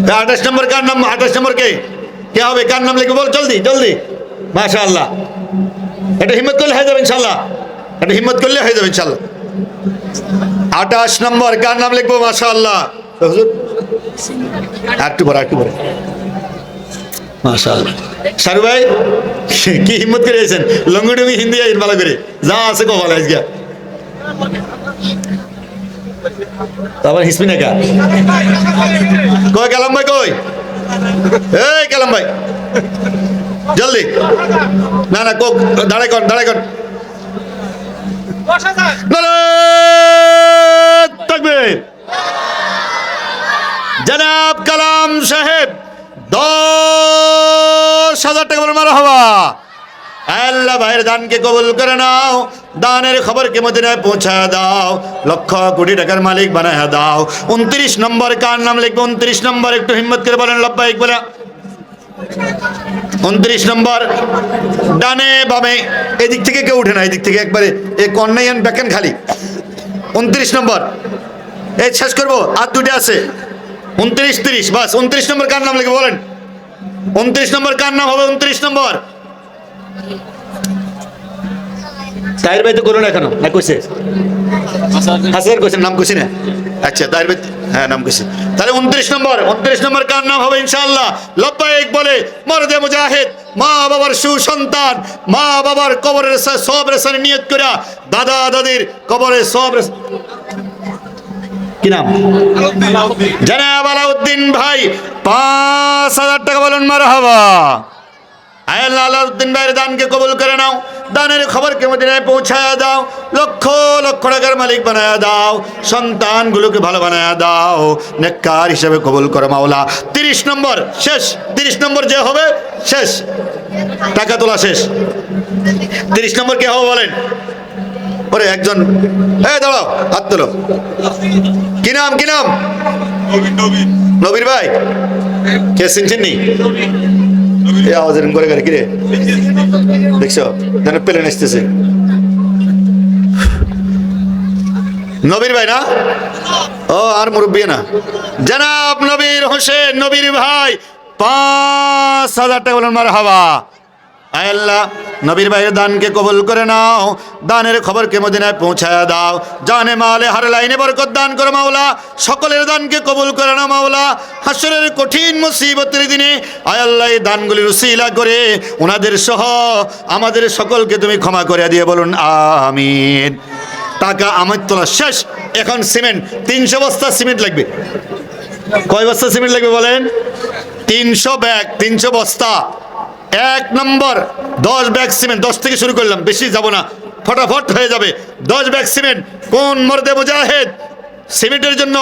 28 নম্বর কার নাম? 28 নম্বর কে হবে? কার নাম লিখবে? বল জলদি। মাশাআল্লাহ, এটা হিম্মত করলে হয়ে যাবে ইনশাআল্লাহ। 28 নম্বর কার নাম লিখবো? মাশাআল্লাহ। হুজুর একটু পরে মাশাআল্লাহ। সারু ভাই কি হিম্মত করে এসেছেন, লঙ্গুডুমি হিন্দি ভালো করে যা আছে কো ভালো আজকে। তারপর হিসমি না কই কালাম ভাই কই? এই কালাম ভাই জলদি। না কোক দাঁড়াই কর। নারায়ে তাকবীর। জনাব কালাম সাহেব 10,000 টাকা বলে মারহাবা। আল্লাহ ভাইয়ের দানকে কবুল করে নাও, দানের খবরকে মদিনায় পৌঁছা দাও, লক্ষ কোটি টাকার মালিক বানায় দাও। 29 নম্বর কার নাম লিখবে? 29 নম্বর একটু হিম্মত করে বলেন লব্বাইক বলে। 29 নম্বর ডানে বামে, এদিক থেকে কেউ উঠে না, এদিক থেকে একবারে এই কন্যায়ন ব্যাকেন খালি। 29 নম্বর, এই শেষ করবো, আর দুটো আছে। 29, 30, বাস। 29 নম্বর কার নাম লিখবে বলেন? 29 নম্বর কার নাম হবে? 29 নম্বর তাহির ভাই তো করুন এখনো না কইছে? হাসির কইছে, নাম কইছি না? আচ্ছা তাহির ভাই, হ্যাঁ নাম কইছি। তাহলে 29 নম্বর কার নাম হবে ইনশাআল্লাহ? লব্বাইক বলে মরদে মুজাহিদ, মা বাবার সুসন্তান, মা বাবার কবরের সওয়াব রেসানি নিয়ত করে, দাদা দাদির কবরের সওয়াব। কি নাম? জনাব আলাউদ্দিন ভাই 5,000 টাকা বলেন মারহাবা। আল্লাহ আলাউদ্দিন ভাইয়ের দানকে কবুল করে নাও, দানের খবরকে মদিনায় পৌঁছায় দাও, লক্ষ লক্ষ টাকার মালিক বানায় দাও, সন্তানগুলোকে ভালো বানায় দাও, নেককার হিসেবে কবুল করো মাওলা। 30 নম্বর শেষ, 30 নম্বর যে হবে শেষ, টাকা তোলা শেষ। 30 নম্বর কে হবে বলেন? ওরে একজন, এই দাঁড়াও, হাত তোলো। কি নাম? কি নাম? নবীর ভাই। কে চিনছেন নি? এই আওয়াজ এরকম করে গাড়ি কিরে দেখছো, যেন প্লেন আসতেছে। নবীর ভাই না? ও আর মুরব্বী না, জনাব নবীর হোসেন, নবীর ভাই 5,000 টাকা বলেন মারহাবা। আল্লাহ নবীর ভাইয়ের দানকে কবুল করে নাও, দানের খবরকে মদিনায় পৌঁছায় দাও, জানে মালে হার লাইনে বরকত দান করো মাওলা, সকলের দানকে কবুল করে নাও মাওলা। হাসরের কঠিন মুসিবতের দিনে আল্লাহ এই দানগুলির উসিলা করে ওনাদের সহ আমাদের সকলকে তুমি ক্ষমা করে দিয়ে বলুন আমিন। টাকা আমার তোলা শেষ, এখন সিমেন্ট 300 বস্তা সিমেন্ট লাগবে। কয় বস্তা সিমেন্ট লাগবে বলেন? 300 ব্যাগ, 300 বস্তা। 1 নম্বর 10 ব্যাগ সিমেন্ট, 10 থেকে শুরু করলাম, বেশি যাব না, ফটাফট হয়ে যাবে। 10 ব্যাগ সিমেন্ট। কোন মর্দে মুজাহিদ সিমেন্টের জন্য?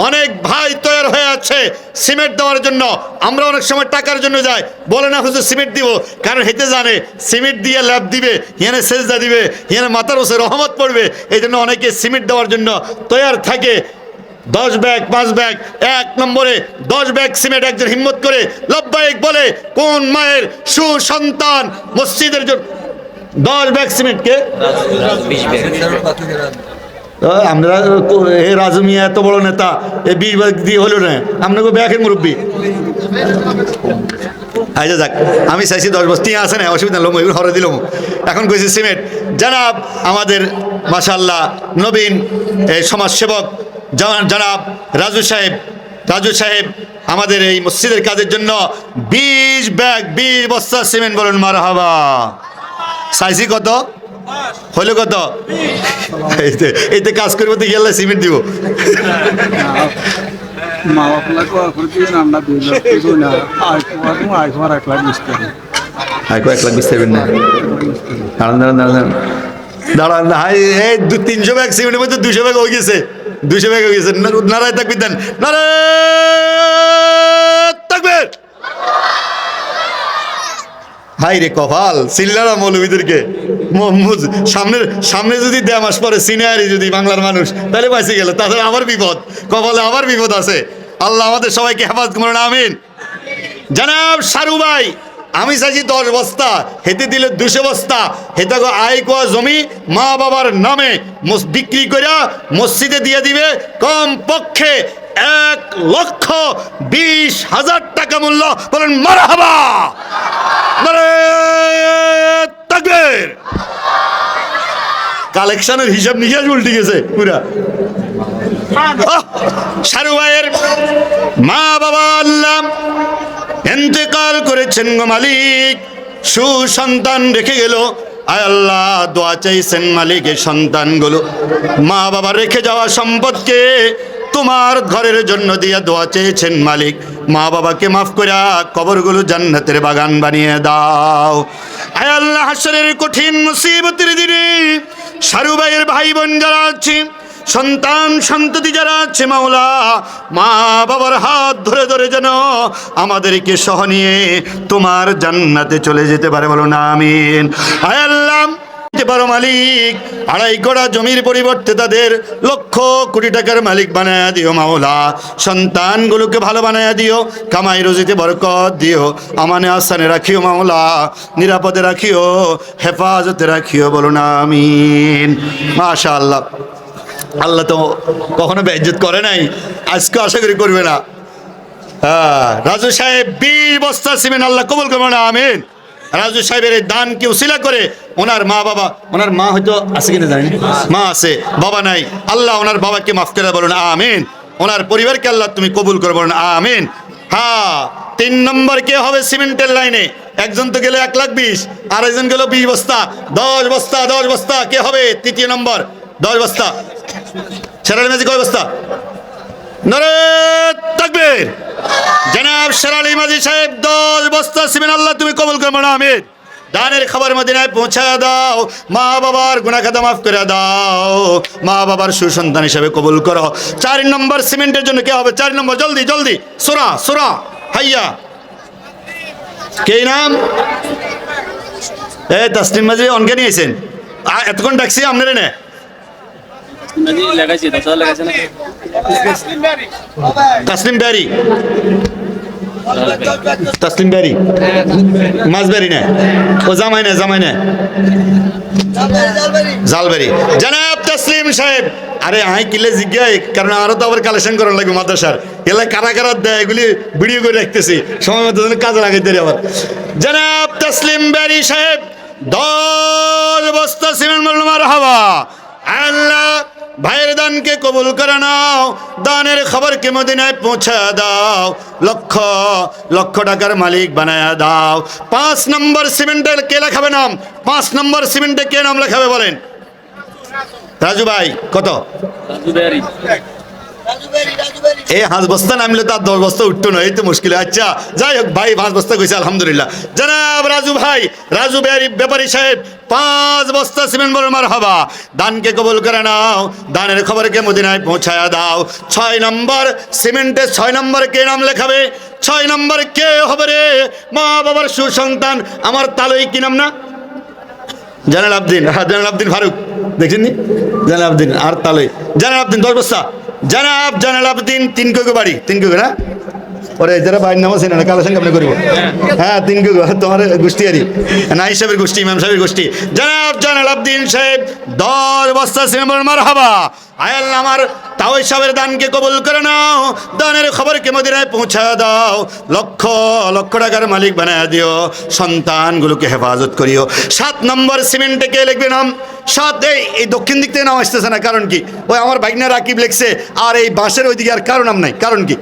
অনেক ভাই তৈরি হয়ে আছে সিমেন্ট দেওয়ার জন্য। আমরা অনেক সময় টাকার জন্য যাই, বলে না হুজুর সিমেন্ট দিব, কারণ হেতে জানে সিমেন্ট দিয়ে ল্যাব দিবে, হিয়ানে সেজদা দিবে, হিয়ানে মাথার উপরে রহমত পড়বে, এই জন্য অনেকে সিমেন্ট দেওয়ার জন্য তৈরি থাকে। 10 ব্যাগ, 5 ব্যাগ। 1 নম্বরে 10 ব্যাগ সিমেন্ট। একজন হিম্মত করে লব্বাইক বলে কোন মায়ের সুসন্তান মসজিদের জন্য 10 ব্যাগ সিমেন্ট? কে? আমরা হে রাজু মিয়া এত বড় নেতা, এই 20 ব্যাগ দিয়ে হলো না, আপনাকে ব্যাগের মুরব্বী। আচ্ছা যাক, আমি চাইছি 10 বস্তা আছে না, অসুবিধা নেই, এগুলো হরে দিলাম। এখন কইছি সিমেন্ট। জানাব আমাদের মাশাআল্লাহ নবীন সমাজসেবক জনাব রাজু সাহেব আমাদের এই মসজিদের কাজের জন্য 20 ব্যাগ 20 বস্তা সিমেন্ট বলুন মারহাবা। চাইছি কত হইল? কত? এইতে কাজ করবো তো গেলে সিমেন্ট দিব। দাঁড়ান, এই 300 ব্যাগ সিমেন্টের মধ্যে 200 ব্যাগ হয়ে গেছে, 200 ব্যাগ হয়ে গেছে। নারায় তাকবীর দেন, নারায় তাকবীর। হাই রে কপাল, সিল্লারা মৌলবীদেরকে সামনে যদি দেড় মাস পরে সিনিয়রি যদি বাংলার মানুষ, তাহলে বাঁচে গেল, তাহলে আবার বিপদ, কপালে আবার বিপদ আছে। আল্লাহ আমাদের সবাইকে হেফাজত করুন, আমিন। জনাব সারু ভাই, আমি চাইছি 10 বস্তা, হেতে দিলে 200 বস্তা। হেতে আয় কোয়া জমি মা বাবার নামে বিক্রি করে মসজিদে দিয়ে দিবে, কম পক্ষে 1,20,000 টাকা মূল্য। বলেন মারহাবা, নারায়ে তাকবীর। কালেকশনের হিসাব নিকাশ উল্টে গেছে পুরা। সারু ভাইয়ের মা বাবা আল্লাহ ইন্তেকাল করেছেন গো মালিক, সুসন্তান রেখে গেল। আয় আল্লাহ দোয়া চাইছেন মালিক, এই সন্তানগুলো মা বাবা রেখে যাওয়া সম্পদকে তোমার ঘরের জন্য দিয়া দোয়া চেয়েছেন মালিক। মা বাবাকে মাফ করে কবরগুলো জান্নাতের বাগান বানিয়ে দাও। আয় আল্লাহ হাসরের কঠিন মুসিবতের দিনে সারু ভাইয়ের ভাই বোন যারা আছে, সন্তান সন্ততি যারা আছে মাওলা, মা বাবার হাত ধরে ধরে যেন আমাদেরকে সহ নিয়ে তোমার জান্নাতে চলে যেতে পারে, বলো না আমিন। আয় আল্লাহ, পারো মালিক, 2.5 কড়া জমির পরিবর্তে তাদের লক্ষ কোটি টাকার মালিক বানায়া দিও মাওলা। সন্তানগুলোকে ভালো বানায়া দিও, কামাই রুজিতে বরকত দিও, আমানে আসানে রাখিও মাওলা, নিরাপদে রাখিও, হেফাজতে রাখিও, বলো না আমিন। মাশাআল্লাহ, আল্লাহ তো কখনো বেইজ্জত করে নাই, আজকে আশা করি করবে না। হ্যাঁ, রাজু সাহেব 20 বস্তা সিমেন্ট আল্লাহ কবুল করবে না আমিন। রাজু সাহেবের এই দানকে উসিলা করে ওনার মা বাবা, ওনার মা হয়তো আছে কিনা জানি, মা আছে, বাবা নাই, আল্লাহ ওনার বাবাকে মাফ করে বলুন আমিন। ওনার পরিবারকে আল্লাহ তুমি কবুল করে বলুন আমিন। হ্যাঁ, 3 নম্বর কে হবে সিমেন্টের লাইনে? একজন তো গেল 1,20,000, আর একজন গেল 20 বস্তা, 10 বস্তা, 10 বস্তা কে হবে? 3য় নম্বর 10 বস্তা। শেরালি মাঝি কয় বস্তা? নারে তাকবীর। জনাব শেরালি মাঝি সাহেব 10 বস্তা সিমেন্ট আল্লাহ তুমি কবুল করবে না আমিন। দানের খবর মদিনায় পৌঁছায় দাও, মা বাবার গুনাহ খাতা মাফ করে দাও, মা বাবার সুসন্তান হিসেবে কবুল করো। 4 নম্বর সিমেন্টের জন্য কে হবে? 4 নম্বর, জলদি জলদি, সোরা সোরা হাইয়া। কে নাম? তাসলিম মাঝি অনকে নিয়েছেন, এতক্ষণ ডাকছি আপনারা না? তাসলিম ব্যারি, তাসলিম ব্যারি, মাঝবেরি না, ও জামাই না, জামাই না, জালবেরি। জনাব তাসলিম সাহেব, আরে আই কিলে জিজ্ঞাই, কারণ আরো তো আবার কালেকশন করার লাগবে মাদ্রাসার, এলা কারা কারা দেয় এগুলি ভিডিও করে রাখতেছি, সময় মতো কাজে লাগাইতে আবার। জনাব তাসলিম ব্যারি সাহেব 10 বস্তা সিমেন্ট বলল মারহাবা। আল্লাহ ভাইয়ের দানকে কবুল করে নাও, দানের খবরকে মদিনায় পৌঁছা দাও, লক্ষ লক্ষ টাকার মালিক বানায়া দাও। 5 নম্বর সিমেন্টের কে লেখাবে নাম? 5 নম্বর সিমেন্টে কে নাম লেখাবে বলেন? রাজু ভাই কত? এই 5 বস্তা নামলে তো আর 10 বস্তা উঠতো না, এই তো মুশকিল। আচ্ছা যাই হোক ভাই, 5 বস্তা কইছে আলহামদুলিল্লাহ। জনাব রাজু ভাই, রাজু ব্যাপারী সাহেব 5 বস্তা সিমেন্ট বড় মারহাবা, দানকে কবুল করে নাও, দানের খবরকে মদিনায় পৌঁছায়া দাও। 6 নম্বর সিমেন্টে 6 নম্বর কে নাম লেখাবে? 6 নম্বর কে হবে রে? মা বাবার সুসন্তান আমার তালই, কি নাম না? জানাল আবদিন, হ্যাঁ জানাল আবদিন ফারুক, দেখছেন নি? জানাল আবদিন আর তালই, জানাল আবদিন 10 বস্তা। জনাব জানাল আবদিন 3 কোগো বাড়ি, 3 কোগো না? ওরে যারা বাইর নাম আছে না কালেকশন কেমন করবো? হ্যাঁ 3 কোগো তোমার গোষ্ঠী আরই না, হিসাবের গোষ্ঠী, ইমাম সাহেবের গোষ্ঠী। জনাব জানাল আবদিন সাহেব 10 বস্তা সিমেন্ট মারহাবা। আয় আল্লাহ আমার তাও সাহেবের দানকে কবুল করে নাও, দানের খবরকে মদিনায় পৌঁছা দাও, লক্ষ লক্ষ টাকার মালিক বানায় দিও, সন্তানগুলোকে হেফাজত করিও। 7 নম্বর সিমেন্টে কে লিখবে নাম? 7 এই দক্ষিণ দিক থেকে নাম আসতেছে না, কারণ কি? ওই আমার ভাগনা রাকিব লিখছে, আর এই বাসের ওইদিকে আর কারো নাম নাই, কারণ কি?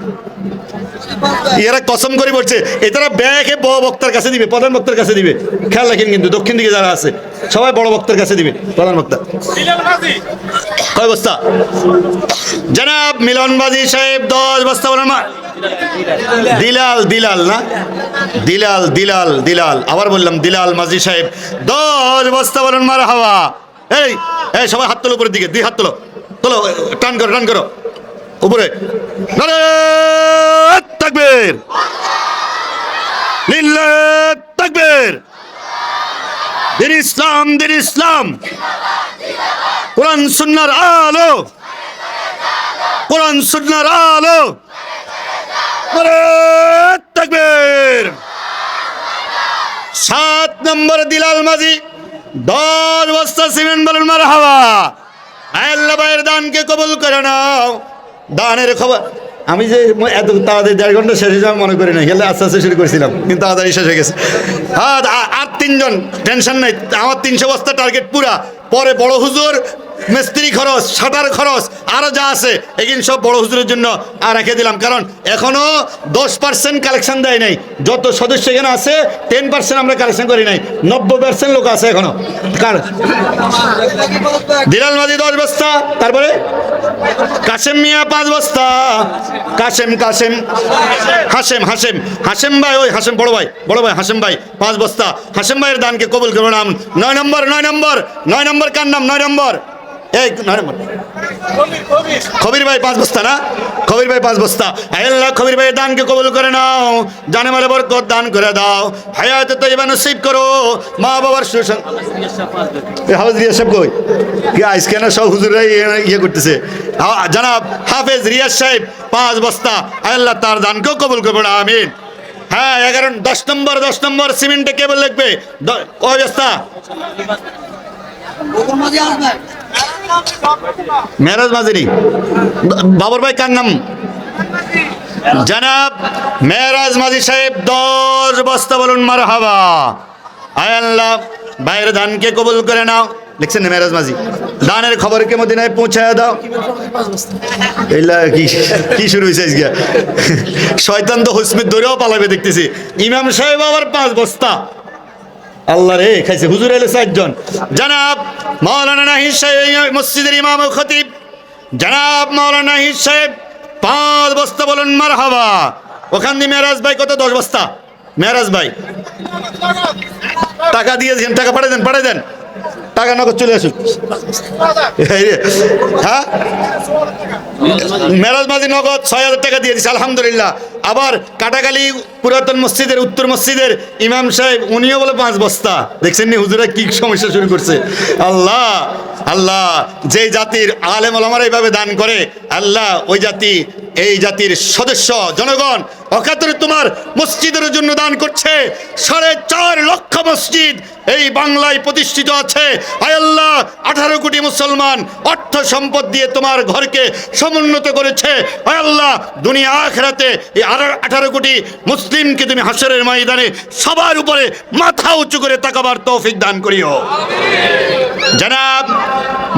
এরা কসম করে বলছে এরা ব্যাগে বড় বক্তার কাছে দিবে, প্রধান বক্তার কাছে দিবে। খেয়াল রাখেন কিন্তু দক্ষিণ দিকে যারা আছে সবাই বড় বক্তার কাছে দিবে, প্রধান বক্তা। কয় বস্তা? জনাব মিলন বাজি সাহেব 10 বস্তা বলেন। দিলাল, দিলাল না, দিলাল দিলাল দিলাল, আবার বললাম দিলাল মাঝি সাহেব 10 বস্তা বলেন মারহাবা। এই এই সবাই হাত তোলো উপরের দিকে, 2 হাত তোলো, তোলো, টান করো, টান করো উপরে। নারে তাকবীর, লিল্লাহ তাকবীর। দিন ইসলাম, দিন ইসলাম, কোরআন সুন্নাহর আলো, কোরআন সুন্নাহর আলো। নারে তাকবীর। 7 নম্বর দিলাল মাঝি 10 বস্তা সিমেন্ট বলেন মারহাবা। আল্লাহ ভাইয়ের দানকে কবুল করে নাও, দানের খবর। আমি যে এত তাড়াতাড়ি 1.5 ঘন্টা শেষ হয়ে যাবে মনে করি না, গেলে আস্তে আস্তে শুরু করেছিলাম, কিন্তু তাড়াতাড়ি শেষ হয়ে গেছে। আর 3 জন, টেনশন নাই, আমার 300 বস্তা টার্গেট পুরা। পরে বড় হুজুর মিস্ত্রি খরচ, শাটার খরচ, আরো যা আছে এগুলো সব বড় হুজুরের জন্য আর রেখে দিলাম, কারণ এখনো 10% কালেকশন দেয় নাই। যত সদস্য এখানে আছে 10% আমরা কালেকশন করি নাই, 90% লোক আছে এখনো। কার দিলাল মাঝি 10 বস্তা, তারপরে কাশেম মিয়া 5 বস্তা, কাশেম হাসেম ভাই, ওই হাসেম বড় ভাই হাসেম ভাই 5 বস্তা। হাসেম ভাইয়ের দানকে কবুল করো নাম। 9 নম্বর কার নাম? 9 নম্বর এই 9 নম্বর খবির ভাই 5 বস্তা না? খবির ভাই 5 বস্তা। আল্লাহ খবির ভাইয়ের দানকে কবুল করে নাও, জানে মালে বরকত দান করে দাও, হায়াতে তৈবা নসিব করো, মা বাবার হাফেজ রিয়াজ সাহেব কই? কি আজকে না সব হুজুরাই ইয়ে করতেছে। জনাব হাফেজ রিয়াজ সাহেব 5 বস্তা, আল্লাহ তার দানকেও কবুল করবে না, আমিন। হ্যাঁ 10 নম্বর সিমেন্টে কেবল লাগবে, কয় বস্তা? মেরাজ মাঝিরি বাবর ভাই কার নাম? জনাব মেরাজ মাঝি সাহেব 10 বস্তা, বলুন মারহাবা। আয় আল্লাহ ভাইয়ের দানকে কবুল করে নাও। লিখছেন না মেরাজ মাঝি? দানের খবরকে মদিনায় পৌঁছায় দাও। এইলা কি শুরু হয়েছে আজকে? শয়তান তো হুসমিত ধরেও পালাবে দেখতেছি। ইমাম সাহেব আবার 5 বস্তা, আল্লাহ রে খাইছে। হুজুর এলে 4 জন। জনাব মাওলানা নাহিদ সাহেব মসজিদের ইমাম ও খতিব, জনাব মাওলানা নাহিদ সাহেব 5 বস্তা, বলুন মারহাবা। ওখান দিয়ে মেরাজ ভাই কত? 10 বস্তা। মেরাজ ভাই টাকা দিয়েছেন, টাকা পাঠিয়ে দেন, টাকা নগদ চলে আসুক। হ্যাঁ মেরাজ মাঝি নগদ 6,000 টাকা দিয়ে দিচ্ছে, আলহামদুলিল্লাহ। আবার কাটাকালি পুরাতন মসজিদের, উত্তর মসজিদের ইমাম সাহেব উনিও বলে 5 বস্তা। দেখছেন নি হুজুরা কি সমস্যা শুরু করছে? আল্লাহ যে জাতির আলেম ওলামারা এইভাবে দান করে, আল্লাহ ওই জাতি, এই জাতির সদস্য জনগণ অকাতরে তোমার মসজিদের জন্য দান করছে। 4.5 লক্ষ মসজিদ এই বাংলায় প্রতিষ্ঠিত আছে। আয় আল্লাহ 18 কোটি মুসলমান অর্থ সম্পদ দিয়ে তোমার ঘরকে সমুন্নত করেছে। আয় আল্লাহ দুনিয়া আখিরাতে এই 18 কোটি মুসলিমকে তুমি হাশরের ময়দানে সবার উপরে মাথা উঁচু করে তাকাবার তৌফিক দান করিও। জনাব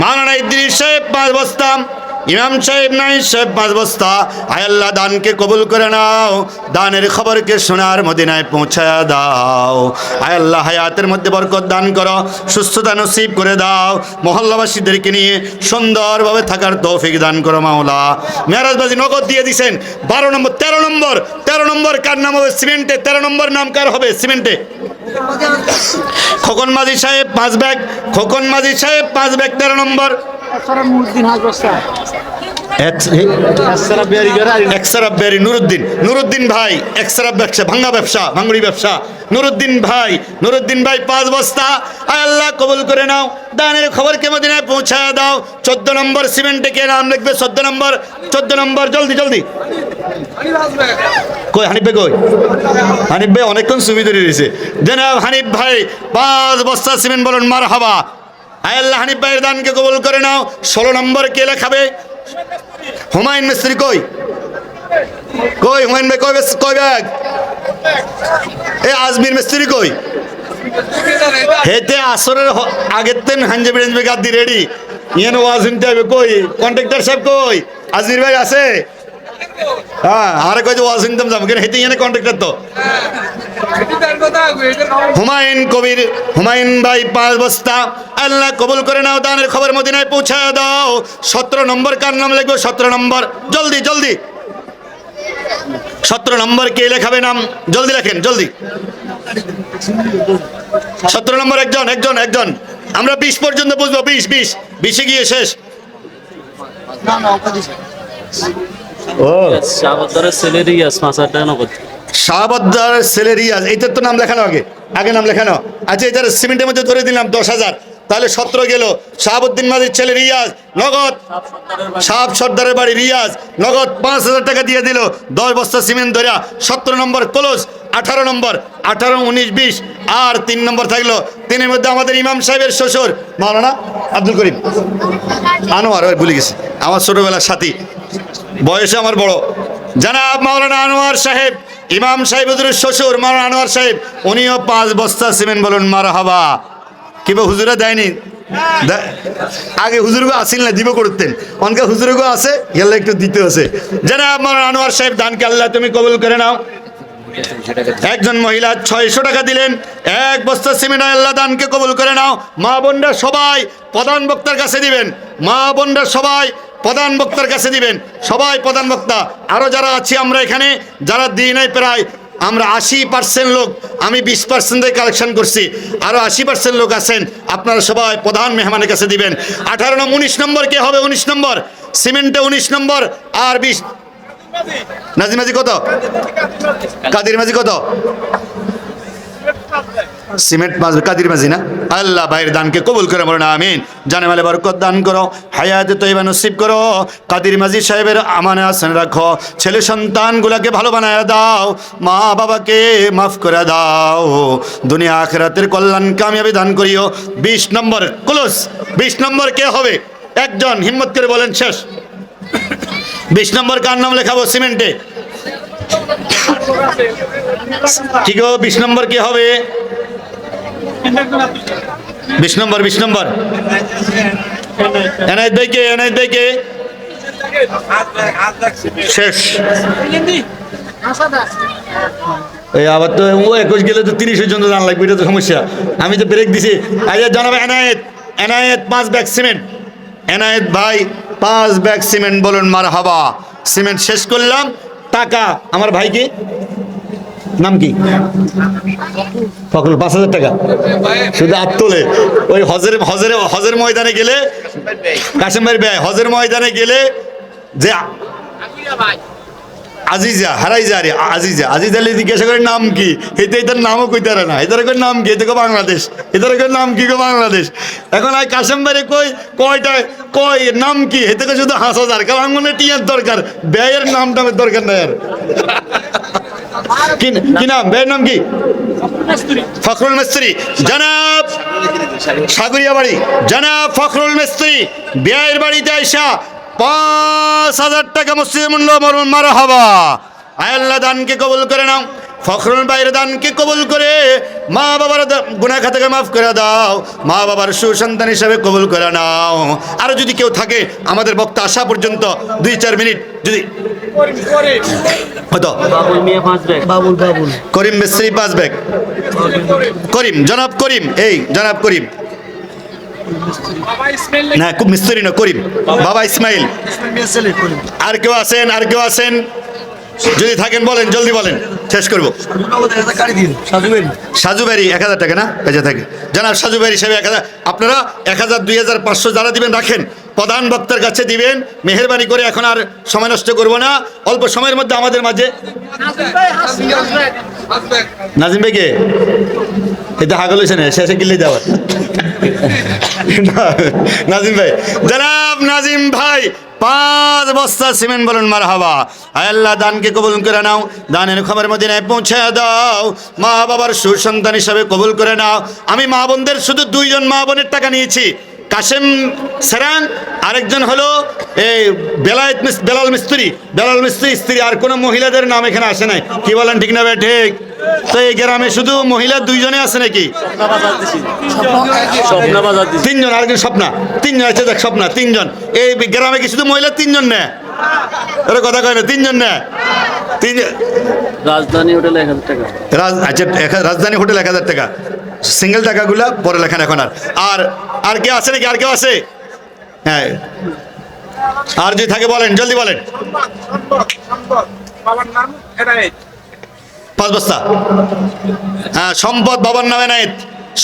মাওলানা ইদ্রিস সাহেব 5 বস্তা, ইমাম সাহেব নাহিদ সাহেব 5 বস্তা। আয় আল্লাহ দানকে কবুল করে নাও, দানের খবরকে সোনার মদিনায় পৌঁছায়া দাও। আয় আল্লাহ হায়াতের মধ্যে বরকত দান করো, সুস্থতা নসিব করে দাও, মহল্লাবাসীদেরকে নিয়ে সুন্দরভাবে থাকার তৌফিক দান করো মাওলা। মেরাজবাজি নগদ দিয়ে দিছেন। 12 নম্বর 13 নম্বর কার নাম হবে সিমেন্টে? 13 নম্বর নাম কার হবে সিমেন্টে? খোকন মাঝি সাহেব 5 ব্যাগ, খোকন মাঝি সাহেব 5 ব্যাগ 13 নম্বর। নুরুদ্দিন ভাই এক্সরাফ ব্যবসা, ভাঙ্গুড়ি ব্যবসা। নুরুদ্দিন ভাই 5 বস্তা। আল্লাহ কবুল করে নাও, দানের খবর কে মদিনায় পৌঁছায় দাও। 14 নম্বর সিমেন্টে কে নাম লিখবে? 14 নম্বর জলদি কই? হানিফ ভাই কই? হানিফ ভাই অনেকক্ষণ সুবিধা রয়েছে। জনাব হানিফ ভাই 5 বস্তা সিমেন্ট, বলুন মারহাবা। আয় আল্লাহ হানিফ ভাইয়ের দানকে কবুল করে নাও। 16 নম্বর কে লেখাবে? হুমায়ুন মিস্ত্রি কই? হুমায়ুন ভাই কই ব্যাগ? আজমির মিস্ত্রি কই? হেতে আসরের আগের তেন হাঞ্জাবি গাদ্দি রেডি, ইয়ান ওয়াজ শুনতে হবে। কই কন্ট্রাক্টর সাহেব কই? আজমির ভাই আছে? হ্যাঁ আরে কই ওয়াজ শুনতাম যাবো, কেন হেতে ইয়ানে কন্ট্রাক্টর তো। হুমায়ুন ভাই 5 বস্তা। আল্লাহ কবুল করে নাও, দানের খবর মদিনায় পৌঁছায় দাও। 17 নম্বর কার নাম লিখবে? 17 নম্বর জলদি 17 নম্বর কে লেখাবে নাম? জলদি লেখেন, জলদি। 17 নম্বর একজন। আমরা 20 পর্যন্ত বুঝবো। 20 গিয়ে শেষ। শাহবাদ্দারের ছেলে রিয়াজ 5,000 টাকা নগদ। শাহবাদ্দারের ছেলে রিয়াজ, এইটার তো নাম লেখানো আগে নাম লেখানো। আচ্ছা এটার সিমেন্টের মধ্যে ধরে দিলাম 10,000, তাহলে 17 গেল। শাহাবুদ্দিন মাঝির ছেলে রিয়াজ নগদ, শাহ সর্দারের বাড়ি রিয়াজ নগদ 5,000 টাকা দিয়ে দিল। 10 বস্তা সিমেন্ট ধরিয়া 17 নম্বর ক্লোজ। 18 নম্বর 18, 19, 20 আর 3 নম্বর থাকলো। 3-এর মধ্যে আমাদের ইমাম সাহেবের শ্বশুর মাওলানা আব্দুল করিম আনোয়ার, ভুলে গেছি, আমার ছোটবেলার সাথী, বয়সে আমার বড়। জনাব মাওলানা আনোয়ার সাহেব, ইমাম সাহেব হুজুরের শ্বশুর মাওলানা আনোয়ার সাহেব, উনিও 5 বস্তা সিমেন্ট, বলুন মারহাবা। কিংবা হুজুরা দেয়নি আগে হুজুরগো আসিল না দিব করতেন, অনকা হুজুরগো আছে গেলে একটু দিতে আছে। জনাব মাওলানা আনোয়ার সাহেব দানকে আল্লাহ তুমি কবুল করে নাও। একজন মহিলা 600 টাকা দিলেন, এক বস্তা সিমেন্ট আল্লাহ দানকে কবুল করে নাও। মা বোনরা সবাই প্রধান বক্তার কাছে দিবেন, মা বোনরা সবাই প্রধান বক্তার কাছে দিবেন, সবাই প্রধান বক্তা। আরও যারা আছি আমরা এখানে, যারা দিই নাই প্রায় আমরা 80% লোক, আমি 20% কালেকশন করছি, আরও 80% লোক আছেন, আপনারা সবাই প্রধান মেহমানের কাছে দিবেন। 18 নম্বর 19 নম্বর কে হবে? 19 নম্বর সিমেন্টে 19 নম্বর আর 20 নাজিম মাঝি কত? কাদির মাঝি কত? সিমেন্ট মাঝি কাদির মাঝি না? আল্লাহ ভাইয়ের দানকে কবুল করে বলো না আমিন। জানে মালে বরকত দান করো, হায়াতে তৈবা নসিব করো। কাদির মাঝি সাহেবের আমানে আসেন রাখো, ছেলে সন্তানগুলাকে ভালো বানায় দাও, মা বাবাকে মাফ করে দাও, দুনিয়া আখিরাতের কল্যাণ কামিয়াবি দান করিও। 20 নম্বর ক্লোজ। 20 নম্বর কে হবে? একজন হিম্মত করে বলেন, শেষ। 20 নম্বর কার নাম লেখাবো সিমেন্টে? ঠিক আছে, 20 নম্বর কে হবে? 20 নম্বর এনায়েত ভাই কে? এনায়েত ভাই কে? শেষ। এই আবার তো ও 21 গেলে তো 30 পর্যন্ত জান লাগবে, এটা তো সমস্যা। আমি তো ব্রেক দিছি। আচ্ছা জানাবে এনায়েত 5 ব্যাগ সিমেন্ট। এনায়েত ভাই 5 ব্যাগ সিমেন্ট বলুন মারহাবা। সিমেন্ট শেষ করলাম। টাকা আমার ভাইকে, নাম কি? ফখরুল, 5000 টাকা শুধু হাত তোলে। ওই হজের ময়দানে গেলে, কাশেম ভাই ব্যয় হজের ময়দানে গেলে যে আজিজা হারাই যা রে, আজিজা জিজ্ঞাসা করে নাম কি, এতে এটার নামও কইতে পারে না। এটার কই নাম কি? এতে বাংলাদেশ। এটার কই নাম কি গো? বাংলাদেশ। এখন আই কাশেম ভাইরে কয়টা কয় নাম কি? এতে শুধু 5000। কারণ মনে টিয়ার দরকার, ব্যয়ের নামের দরকার নাই আর। কি নাম? ব্যয়ের নাম কি? ফখরুল মিস্ত্রি। জনাব সাগরিয়া বাড়ি, জনাব ফখরুল মিস্ত্রি ব্যয়ের বাড়িতে আইসা 5000 টাকা মসজিদের মূল্য মরুন মারহাবা। আল্লাহ দানকে কবুল করে নাও। ফখরুল ভাইয়ের দানকে কবুল করে মা বাবার গুনাহ খাতাকে মাফ করে দাও, মা বাবার সুসন্তান হিসাবে কবুল করে নাও। আর যদি কেউ থাকে আমাদের বক্তা আসা পর্যন্ত 2-4 মিনিট যদি হতো। বাবুল মিয়া 5 ব্যাগ। বাবুল করিম মিস্ত্রি 5 ব্যাগ। করিম, জনাব করিম, এই জনাব করিম না, খুব মিস্ত্রি না, করিম বাবা ইসমাইল। আর কেউ আছেন? আর কেউ আছেন? যদি থাকেন বলেন, জলদি বলেন, শেষ করবো। সাজুবাড়ি 1000 টাকা না? বেঁচে থাকে জানাব সাজুবাড়ি সাহেব 1000। আপনারা 1000, 2000, 500 যারা দিবেন রাখেন, প্রধান বক্তার কাছে দিবেন মেহেরবানি করে। এখন আর সময় নষ্ট করবো না, অল্প সময়ের মধ্যে আমাদের মাঝে নাজিম ভাইকে এটা হাগল হয়েছে না, শেষে গিলে যাওয়ার নাজিম ভাই, জনাব নাজিম ভাই 5 বস্তা সিমেন্ট বলুন মারহাবা। আল্লাহ দানকে কবুল করে নাও, দানের খবর মদিনায় পৌঁছে দাও, মা বাবার সুসন্তান হিসাবে কবুল করে নাও। আমি মা বোনদের শুধু 2 জন মা বোনের টাকা নিয়েছি, কাশেম সেরান, আরেকজন হলো এই বেলাল মিস্ত্রি স্ত্রী। আর কোনো মহিলাদের নাম এখানে আসে নাই। কি বলেন, ঠিক না ভাই? ঠিক। তো এই গ্রামে শুধু মহিলা 2 জনে আছে নাকি? 3 জন। আরেকজন স্বপ্না, 3 জন আছে। দেখ স্বপ্না 3 জন। এই গ্রামে কি শুধু মহিলা 3 জন নেয়? ওরা কথা কয় না, 3 জন নেয়। রাজধানী হোটেল 1000 টাকা। আচ্ছা, রাজধানী হোটেল 1000 টাকা। সিঙ্গেল টাকাগুলা পরে লেখান এখন। আর কে আছে নাকি? আর কেউ আছে? হ্যাঁ, আর যদি থাকে বলেন, জলদি বলেন। 5 বস্তা। হ্যাঁ, সম্পদ বাবার নামে নাইত,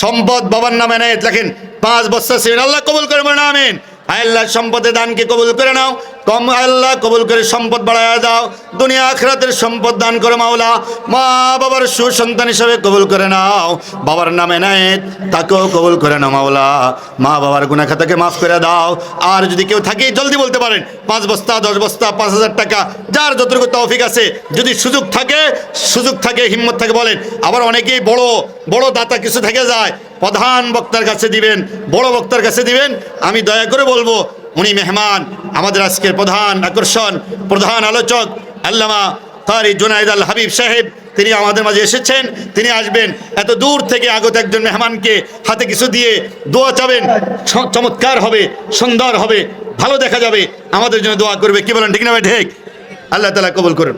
সম্পদ বাবার নামে নাইত লেখেন। 5 বস্তা সিমেন্ট আল্লাহ কবুল করে বলেন আমিন। আল্লাহ সম্পদের দানকে কবুল করে নাও, কম আল্লাহ কবুল করে সম্পদ বাড়ায়া দাও, দুনিয়া আখিরাতের সম্পদ দান করো মাওলা। মা বাবার সুসন্তান হিসাবে কবুল করে নাও, বাবার নামে নাইত তাকেও কবুল করে নাও মাওলা। মা বাবার গুনাহ খাতাকে মাফ করে দাও। আর যদি কেউ থাকে জলদি বলতে পারেন, 5 বস্তা, 10 বস্তা, 5000 টাকা, যার যতটুকু তৌফিক আছে। যদি সুযোগ থাকে, হিম্মত থাকে বলেন। আবার অনেকেই বড় দাতা কিছু থেকে যায়, প্রধান বক্তার কাছে দিবেন, বড় বক্তার কাছে দিবেন। আমি দয়া করে বলবো, উনি মেহমান, আমাদের আজকের প্রধান আকর্ষণ, প্রধান আলোচক আল্লামা কারি জুনায়েদ আল হাবিব সাহেব। তিনি আমাদের মাঝে এসেছেন, তিনি আসবেন। এত দূর থেকে আগত একজন মেহমানকে হাতে কিছু দিয়ে দোয়া চাবেন, চমৎকার হবে, সুন্দর হবে, ভালো দেখা যাবে, আমাদের জন্য দোয়া করবে। কি বলেন, ঠিক না ভাই? ঠিক। আল্লাহ তাআলা কবুল করুন।